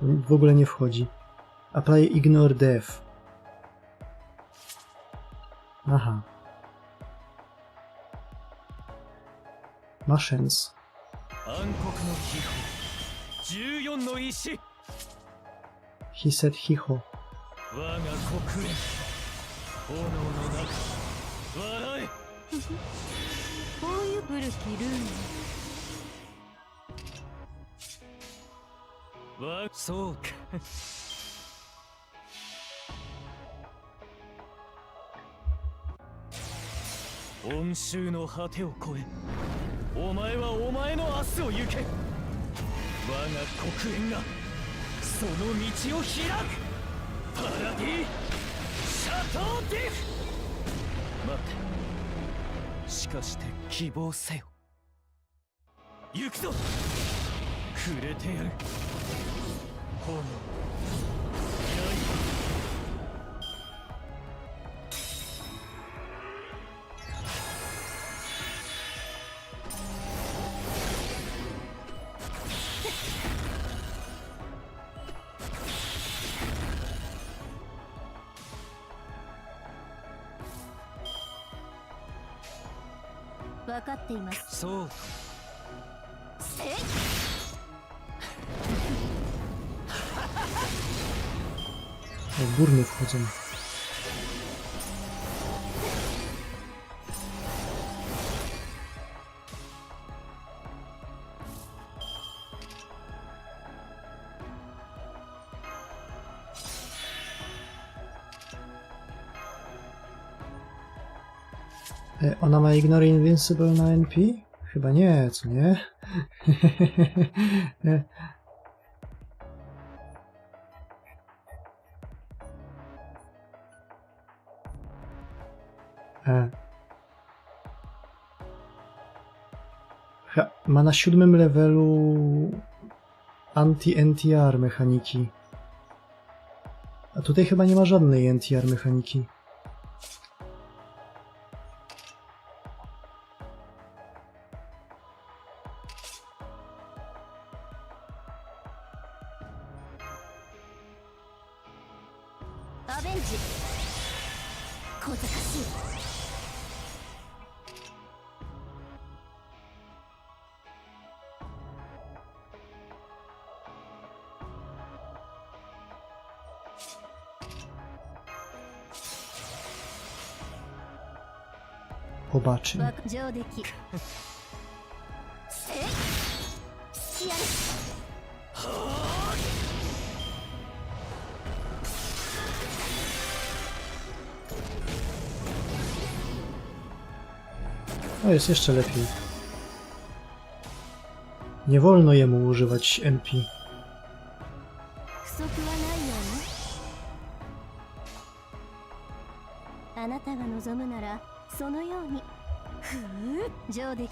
W ogóle nie wchodzi. Apply ignore death. Aha. Ma sens. 暗黒の秘宝14の石。 He said hiho. 我が国連炎の中笑え。こういうブルキルーそうか。恩衆の果てを越え、お前はお前の明日を行け。我が国連がその道を開く。パラディシャトーディフ。待て、しかして希望せよ。行くぞ。触れてやる。炎。分かっています。そう。Burny wchodzą. Ona ma Ignore Invincible na NP? Chyba nie, co nie? Ma na 7. levelu anti-NTR mechaniki. A tutaj chyba nie ma żadnej NTR mechaniki. Zobaczymy. O, jest jeszcze lepiej. Nie wolno jemu używać NP. あなたが望むならそのように上出来。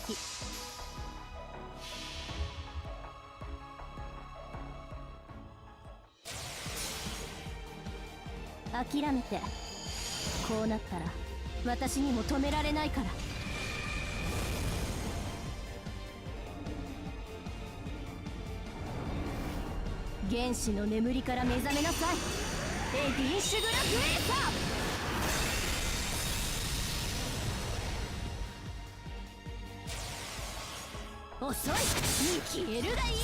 諦めて。こうなったら私にも止められないから。原始の眠りから目覚めなさい、エディンシュグラフエーサー。遅いに消えるがいい。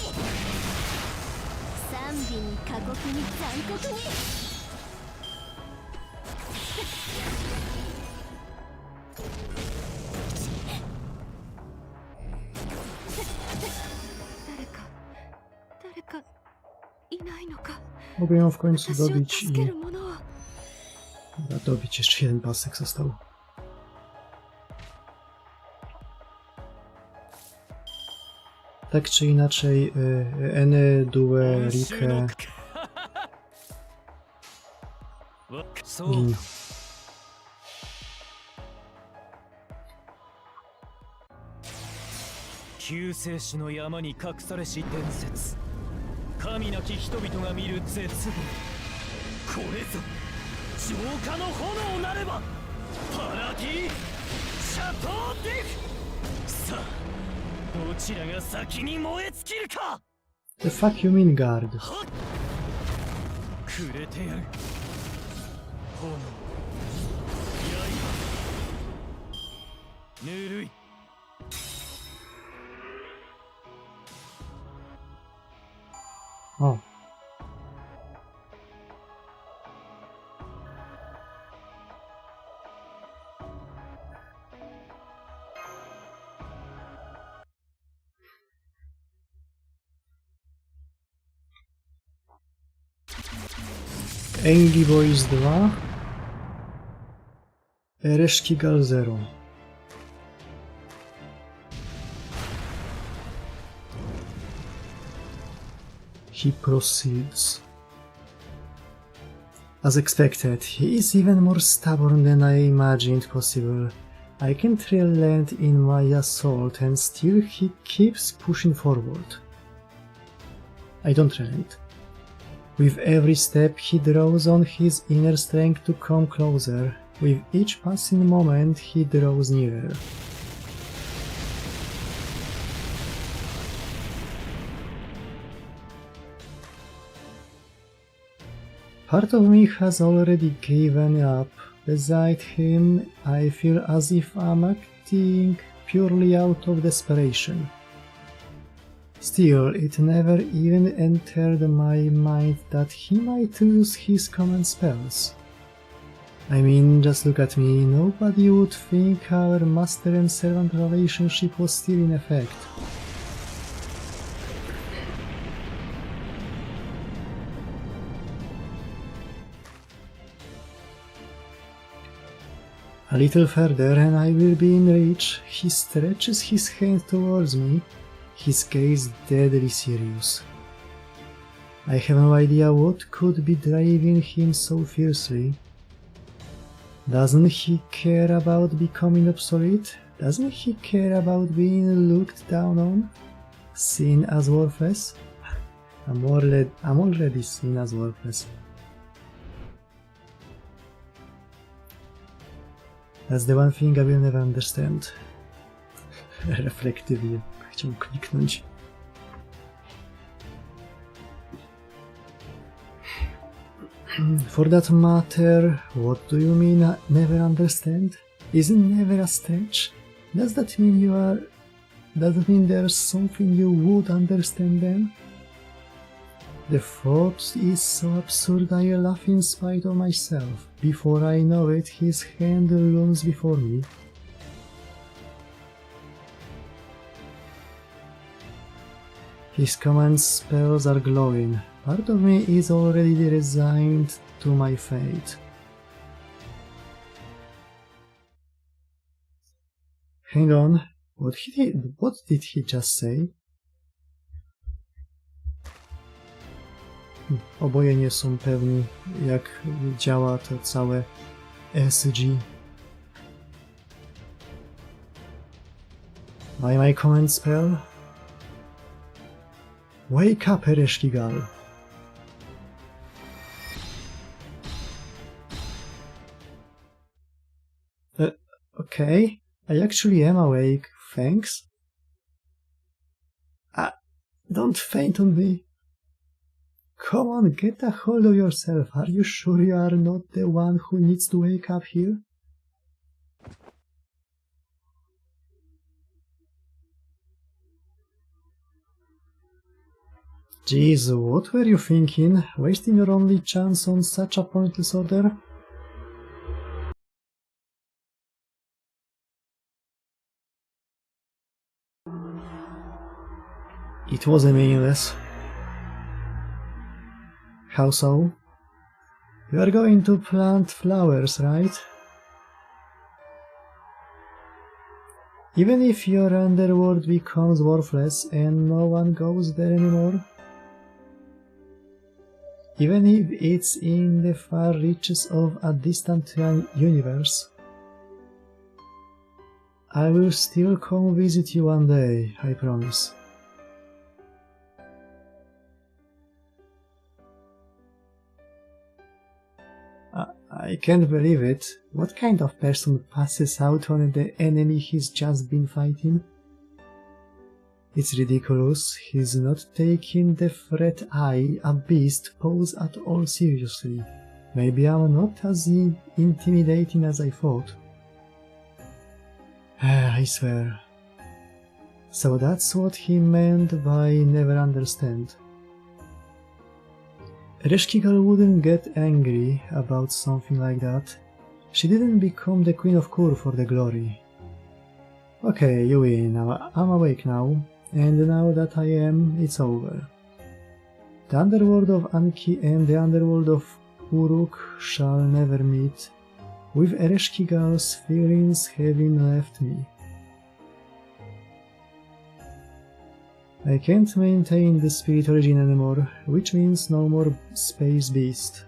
賛美に過酷に残酷に。誰かいないのか。Mogę ją w końcu dobić i... dobić, jeszcze jeden pasek został. Tak czy inaczej, Eny, Due, Rike... Gin. Kami naki hitobito ga miru zetsubo. Kore zo jouka no honou nareba Parati Shatou deku. Sa, dochira ga saki ni moe tsukiru ka? The fuck you mean, guard? Kurete yaru. Honou. Yaiba. Nurui. O. Angry Boys 2 Reszki Gal 0. He proceeds. As expected, he is even more stubborn than I imagined possible. I can't relent in my assault and still he keeps pushing forward. I don't relent. With every step he draws on his inner strength to come closer. With each passing moment he draws nearer. Part of me has already given up. Beside him, I feel as if I'm acting purely out of desperation. Still, it never even entered my mind that he might lose his command spells. I mean, just look at me, nobody would think our master and servant relationship was still in effect. A little further and I will be in reach. He stretches his hand towards me, his gaze deadly serious. I have no idea what could be driving him so fiercely. Doesn't he care about becoming obsolete? Doesn't he care about being looked down on? Seen as worthless? I'm already seen as worthless. That's the one thing I will never understand. Reflektywnie chciał kliknąć. For that matter, what do you mean never understand? Isn't never a stretch? Does that mean there's something you would understand then? The thought is so absurd I laugh in spite of myself. Before I know it, his hand looms before me. His command spells are glowing. Part of me is already resigned to my fate. Hang on, what did he just say? Oboje nie są pewni, jak działa to całe SG. By my command spell, wake up, Ereshkigal. Okay, I actually am awake, thanks. Don't faint on me. Come on, get a hold of yourself. Are you sure you are not the one who needs to wake up here? Jeez, what were you thinking? Wasting your only chance on such a pointless order? It was meaningless. How so? You are going to plant flowers, right? Even if your underworld becomes worthless and no one goes there anymore? Even if it's in the far reaches of a distant universe? I will still come visit you one day, I promise. I can't believe it. What kind of person passes out on the enemy he's just been fighting? It's ridiculous. He's not taking the threat a beast pose at all seriously. Maybe I'm not as intimidating as I thought. I swear. So that's what he meant by never understand. Ereshkigal wouldn't get angry about something like that. She didn't become the Queen of Kur for the glory. Okay, you win. I'm awake now, and now that I am, it's over. The underworld of Anki and the underworld of Uruk shall never meet, with Ereshkigal's feelings having left me. I can't maintain the spirit origin anymore, which means no more space beast.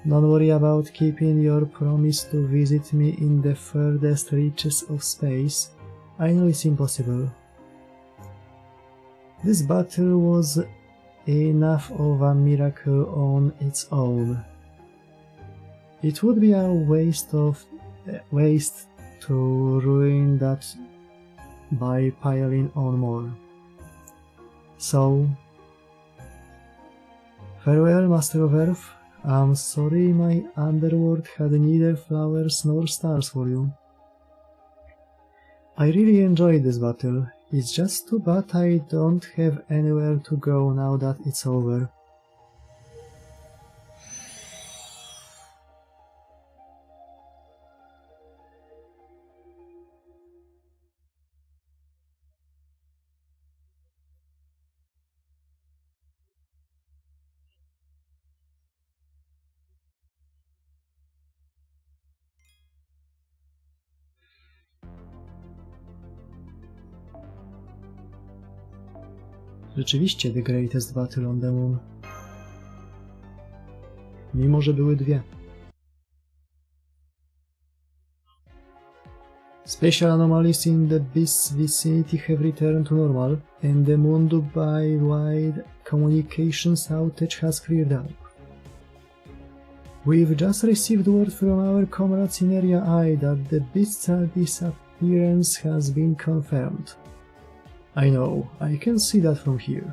Don't worry about keeping your promise to visit me in the furthest reaches of space. I know it's impossible. This battle was enough of a miracle on its own. It would be a waste to ruin that by piling on more. So, farewell, Master of Earth. I'm sorry my underworld had neither flowers nor stars for you. I really enjoyed this battle. It's just too bad I don't have anywhere to go now that it's over. Rzeczywiście the greatest battle on the moon. Mimo, że były dwie. Special anomalies in the beast's vicinity have returned to normal, and the Mundo-wide communications outage has cleared up. We've just received word from our comrades in Area I that the beast's disappearance has been confirmed. I know, I can see that from here.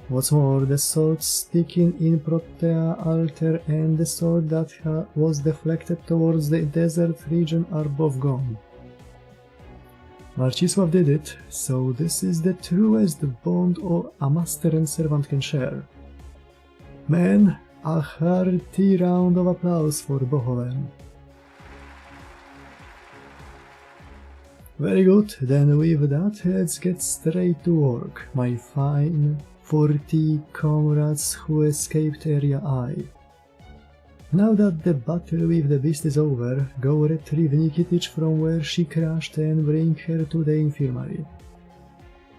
What's more, the sword sticking in Protea Altar and the sword that was deflected towards the desert region are both gone. Marcisław did it, so this is the truest bond a master and servant can share. Man, a hearty round of applause for both of them. Very good, then with that let's get straight to work, my fine 40 comrades who escaped Area I. Now that the battle with the beast is over, go retrieve Nikitich from where she crashed and bring her to the infirmary.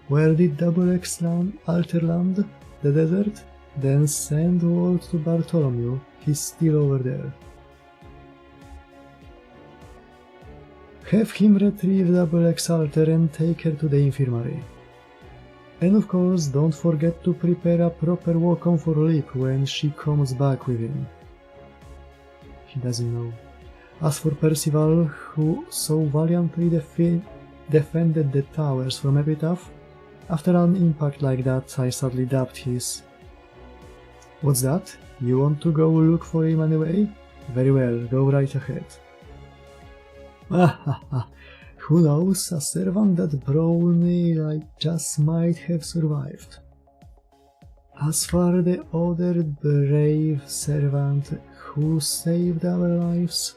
Where did Double X Alter land? The desert? Then send word to Bartholomew, he's still over there. Have him retrieve Double X Alter and take her to the infirmary. And of course, don't forget to prepare a proper welcome for Lip when she comes back with him. He doesn't know. As for Percival, who so valiantly defended the towers from Epitaph, after an impact like that, I sadly doubt his. What's that? You want to go look for him anyway? Very well, go right ahead. Who knows, a servant that brownie like just might have survived. As for the other brave servant who saved our lives,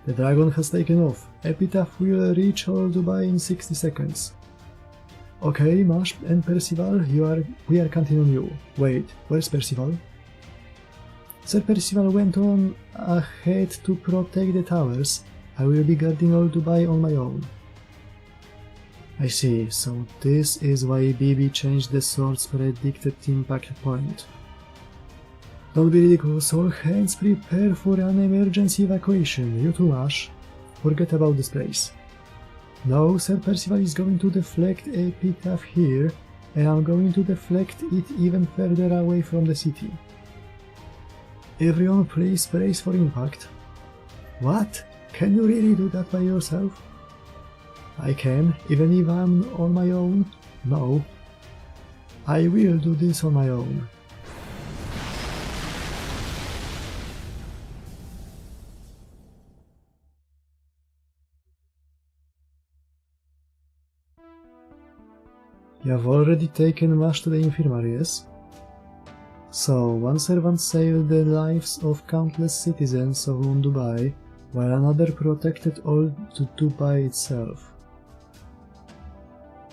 the dragon has taken off. Epitaph will reach Old Dubai in 60 seconds. Okay, Mash and Percival, we are counting on you. Wait, where's Percival? Sir Percival went on ahead to protect the towers. I will be guarding Old Dubai on my own. I see, so this is why BB changed the sword's predicted impact point. Don't be ridiculous, all hands prepare for an emergency evacuation. You too, Ash. Forget about this place. No, Sir Percival is going to deflect Epitaph here, and I'm going to deflect it even further away from the city. Everyone please brace for impact. What? Can you really do that by yourself? I can, even if I'm on my own? No. I will do this on my own. You have already taken Mash to the infirmary, yes? So, one servant saved the lives of countless citizens of Old Dubai, while another protected Old Dubai itself.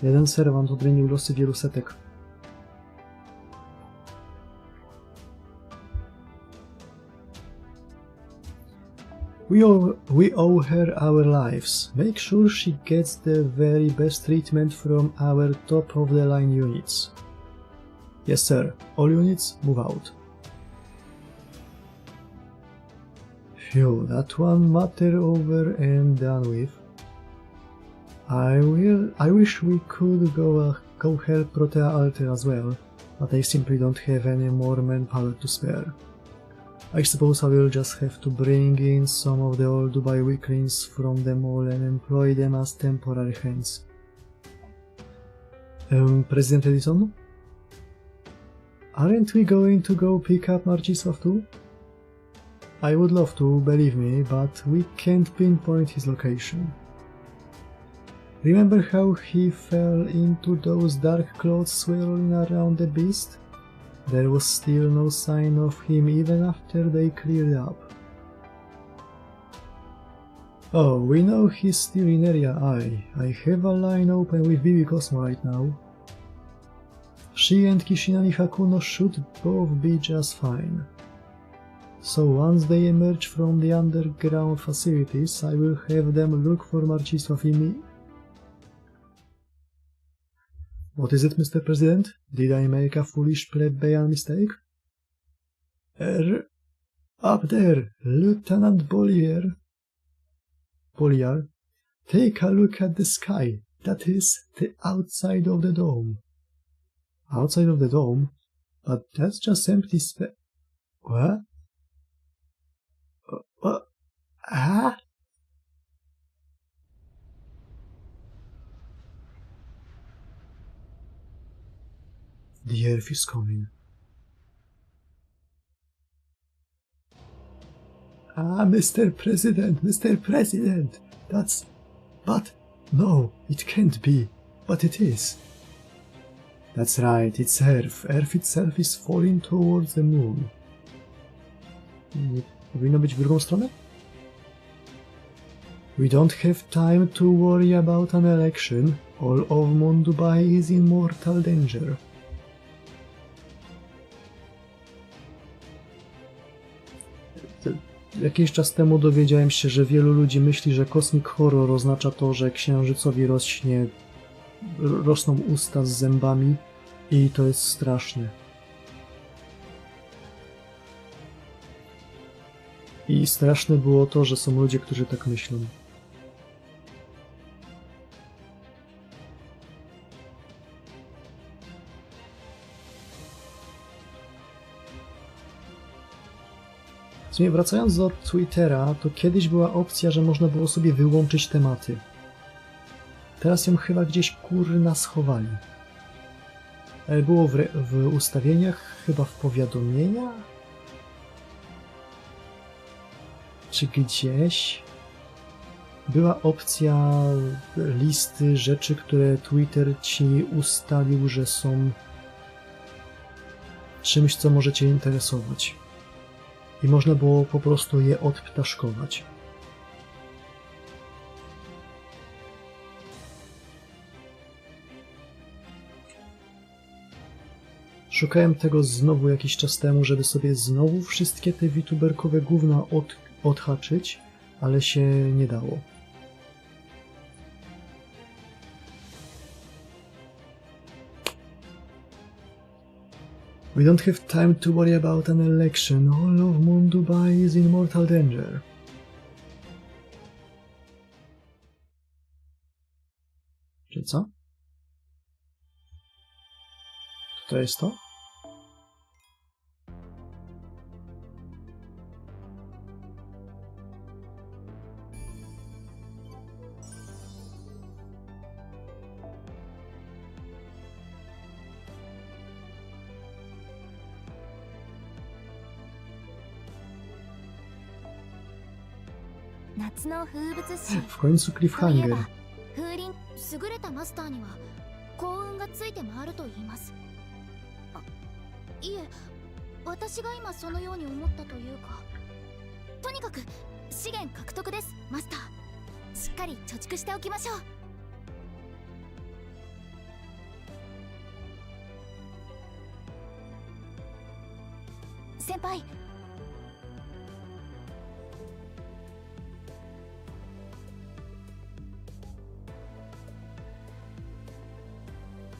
Jeden serwant odmienił losy wielu setek. We owe her our lives. Make sure she gets the very best treatment from our top-of-the-line units. Yes, sir. All units, move out. Phew, that one matter over and done with. I wish we could go help Protea Alter as well, but I simply don't have any more manpower to spare. I suppose I will just have to bring in some of the Old Dubai weaklings from the mall and employ them as temporary hands. President Edison? Aren't we going to go pick up Marcisław too? I would love to, believe me, but we can't pinpoint his location. Remember how he fell into those dark clouds swirling around the beast? There was still no sign of him even after they cleared up. Oh, we know he's still in Area I. I have a line open with BB Cosmo right now. She and Kishinani Hakuno should both be just fine. So once they emerge from the underground facilities, I will have them look for Marcisław in me. What is it, Mr. President? Did I make a foolish plebeian mistake? Up there, Lieutenant Bollier. Take a look at the sky. That is the outside of the dome. Outside of the dome? But that's just empty space. What? What? Ah? The Earth is coming. Ah, Mr. President, that's... But, no, it can't be, but it is. That's right, it's Earth. Earth itself is falling towards the moon. Nie powinno być w drugą stronę? We don't have time to worry about an election. All of Moon Dubai is in mortal danger. Jakiś czas temu dowiedziałem się, że wielu ludzi myśli, że Cosmic Horror oznacza to, że księżycowi rosną usta z zębami i to jest straszne. I straszne było to, że są ludzie, którzy tak myślą. W sumie wracając do Twittera, to kiedyś była opcja, że można było sobie wyłączyć tematy. Teraz ją chyba gdzieś kurna schowali. Ale było w ustawieniach, chyba w powiadomieniach? Czy gdzieś? Była opcja listy rzeczy, które Twitter ci ustalił, że są czymś, co może cię interesować. I można było po prostu je odptaszkować. Szukałem tego znowu jakiś czas temu, żeby sobie znowu wszystkie te VTuberkowe gówna odhaczyć, ale się nie dało. We don't have time to worry about an election. All of Dubai is in mortal danger. Czyli co? To jest to? W końcu cliffhanger. 風鈴優れたマスターには幸運がついて回ると言います。いえ、私が今そのように思ったというか、とにかく資源獲得です、マスター。しっかり貯蓄しておきましょう。先輩。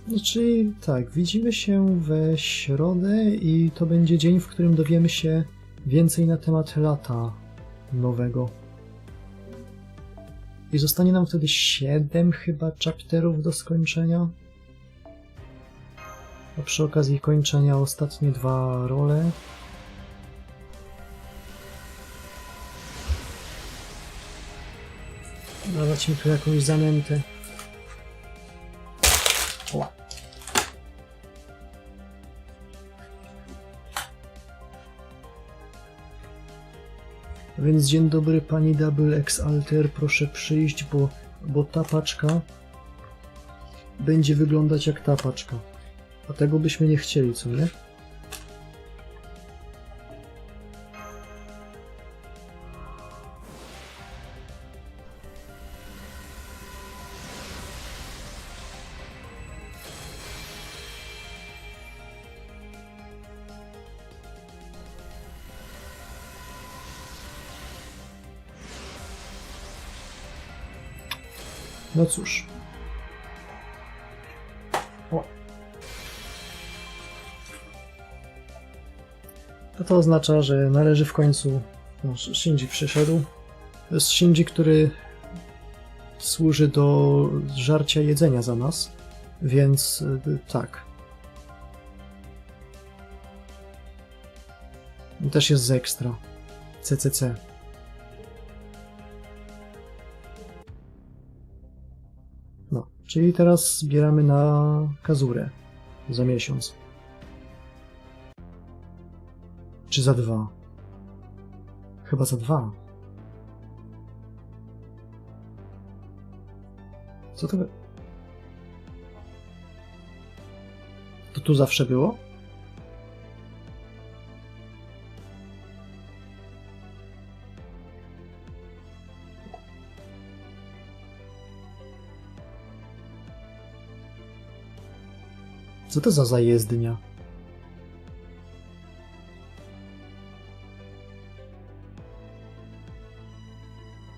No czyli tak, widzimy się we środę i to będzie dzień, w którym dowiemy się więcej na temat lata nowego. I zostanie nam wtedy 7 chyba chapterów do skończenia. A przy okazji kończenia ostatnie 2 role. Dawać mi tu jakąś zanętę. O. Więc dzień dobry pani Double X Alter, proszę przyjść, bo ta paczka będzie wyglądać jak ta paczka. A tego byśmy nie chcieli, co nie? No cóż. O. To oznacza, że należy w końcu... No, Shinji przyszedł. To jest Shinji, który służy do żarcia jedzenia za nas, więc tak. Też jest z ekstra. CCC. No, czyli teraz zbieramy na kazurę za miesiąc. Czy za 2? Chyba za 2. Co to... To tu zawsze było? Co to za zajezdnia?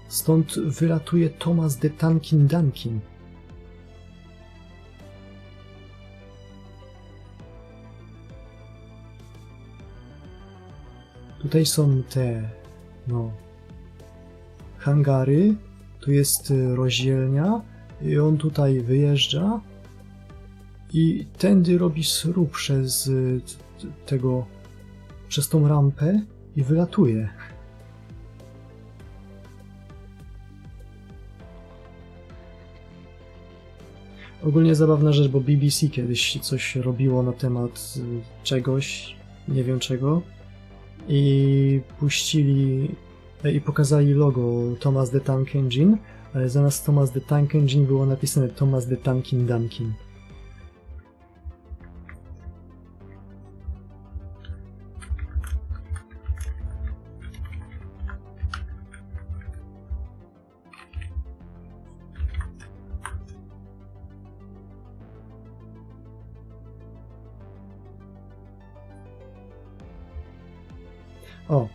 Stąd wylatuje Thomas de Tankin Dunkin. Tutaj są te no, hangary, tu jest rozdzielnia i on tutaj wyjeżdża i tędy robi srób przez przez tą rampę i wylatuje. Ogólnie zabawna rzecz, bo BBC kiedyś coś robiło na temat czegoś, nie wiem czego, i pokazali logo Thomas the Tank Engine, ale zamiast Thomas the Tank Engine było napisane Thomas the Tankin Dunkin. O!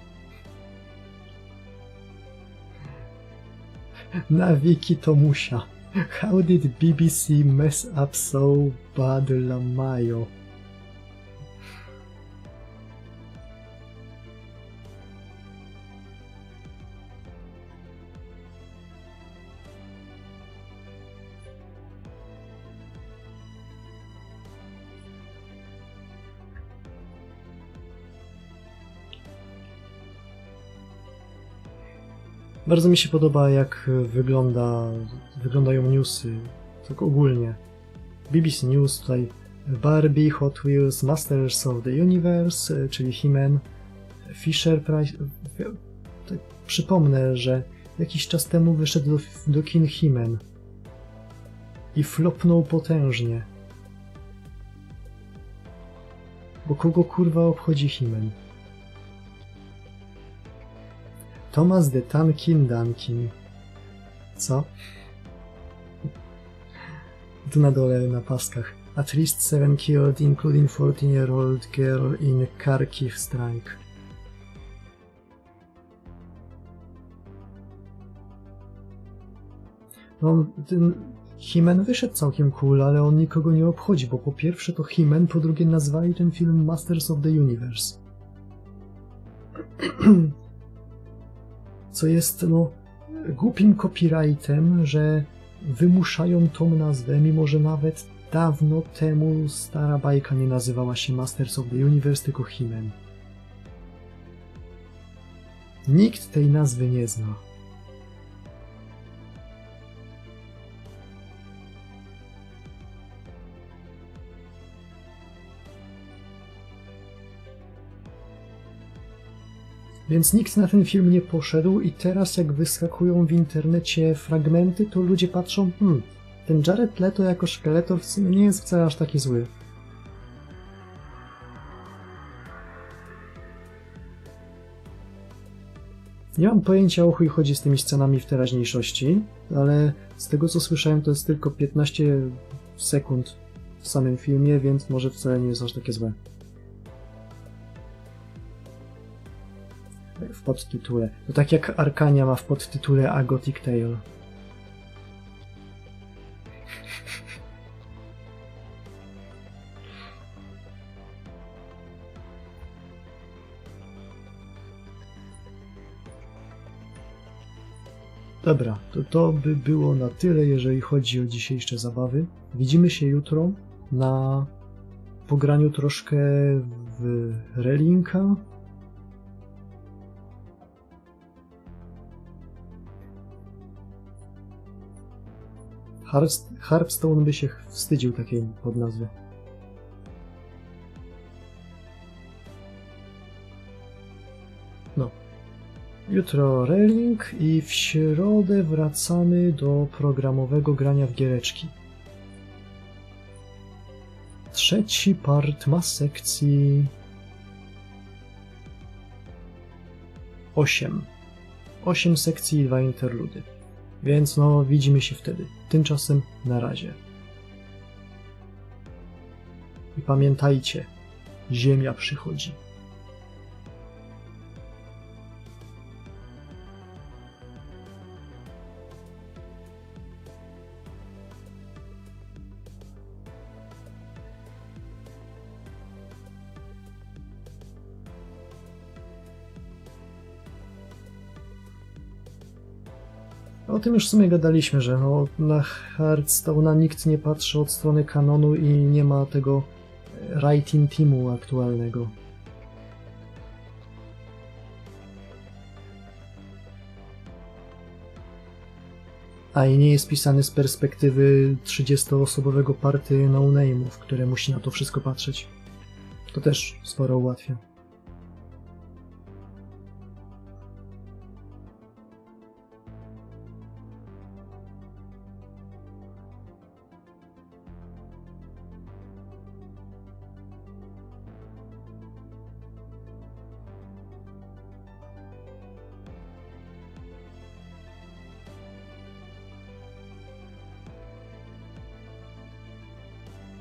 Na wiki Tomusia. How did BBC mess up so bad la Mayo? Bardzo mi się podoba, jak wyglądają newsy, tak ogólnie. BBC News tutaj Barbie, Hot Wheels, Masters of the Universe, czyli He-Man, Fisher Price. Tak przypomnę, że jakiś czas temu wyszedł do kin He-Man i flopnął potężnie. Bo kogo kurwa obchodzi He-Man? Thomas the Tankin Dunkin. Co? Tu na dole na paskach. At least 7 killed, including 14-year-old girl in Kharkiv strike. No, ten He-Man wyszedł całkiem cool, ale on nikogo nie obchodzi, bo po pierwsze to He-Man, po drugie nazwali ten film Masters of the Universe. Co jest, no, głupim copyrightem, że wymuszają tą nazwę, mimo że nawet dawno temu stara bajka nie nazywała się Masters of the Universe, tylko He-Man. Nikt tej nazwy nie zna. Więc nikt na ten film nie poszedł i teraz jak wyskakują w internecie fragmenty, to ludzie patrzą, ten Jared Leto jako Szkieletor w sumie nie jest wcale aż taki zły. Nie mam pojęcia, o chuj chodzi z tymi scenami w teraźniejszości, ale z tego co słyszałem, to jest tylko 15 sekund w samym filmie, więc może wcale nie jest aż takie złe. W podtytule. To tak jak Arkania ma w podtytule A Gothic Tale. Dobra, to by było na tyle, jeżeli chodzi o dzisiejsze zabawy. Widzimy się jutro na pograniu troszkę w Relinka. Hearthstone by się wstydził takiej podnazwy. No. Jutro Relink i w środę wracamy do programowego grania w giereczki. Trzeci part ma sekcji 8. 8 sekcji i 2 interludy. Więc no, widzimy się wtedy. Tymczasem na razie. I pamiętajcie, Ziemia przychodzi. O tym już w sumie gadaliśmy, że no, na Hearthstone'a nikt nie patrzy od strony kanonu i nie ma tego writing teamu aktualnego. A i nie jest pisany z perspektywy 30-osobowego party no-name'ów, które musi na to wszystko patrzeć. To też sporo ułatwia.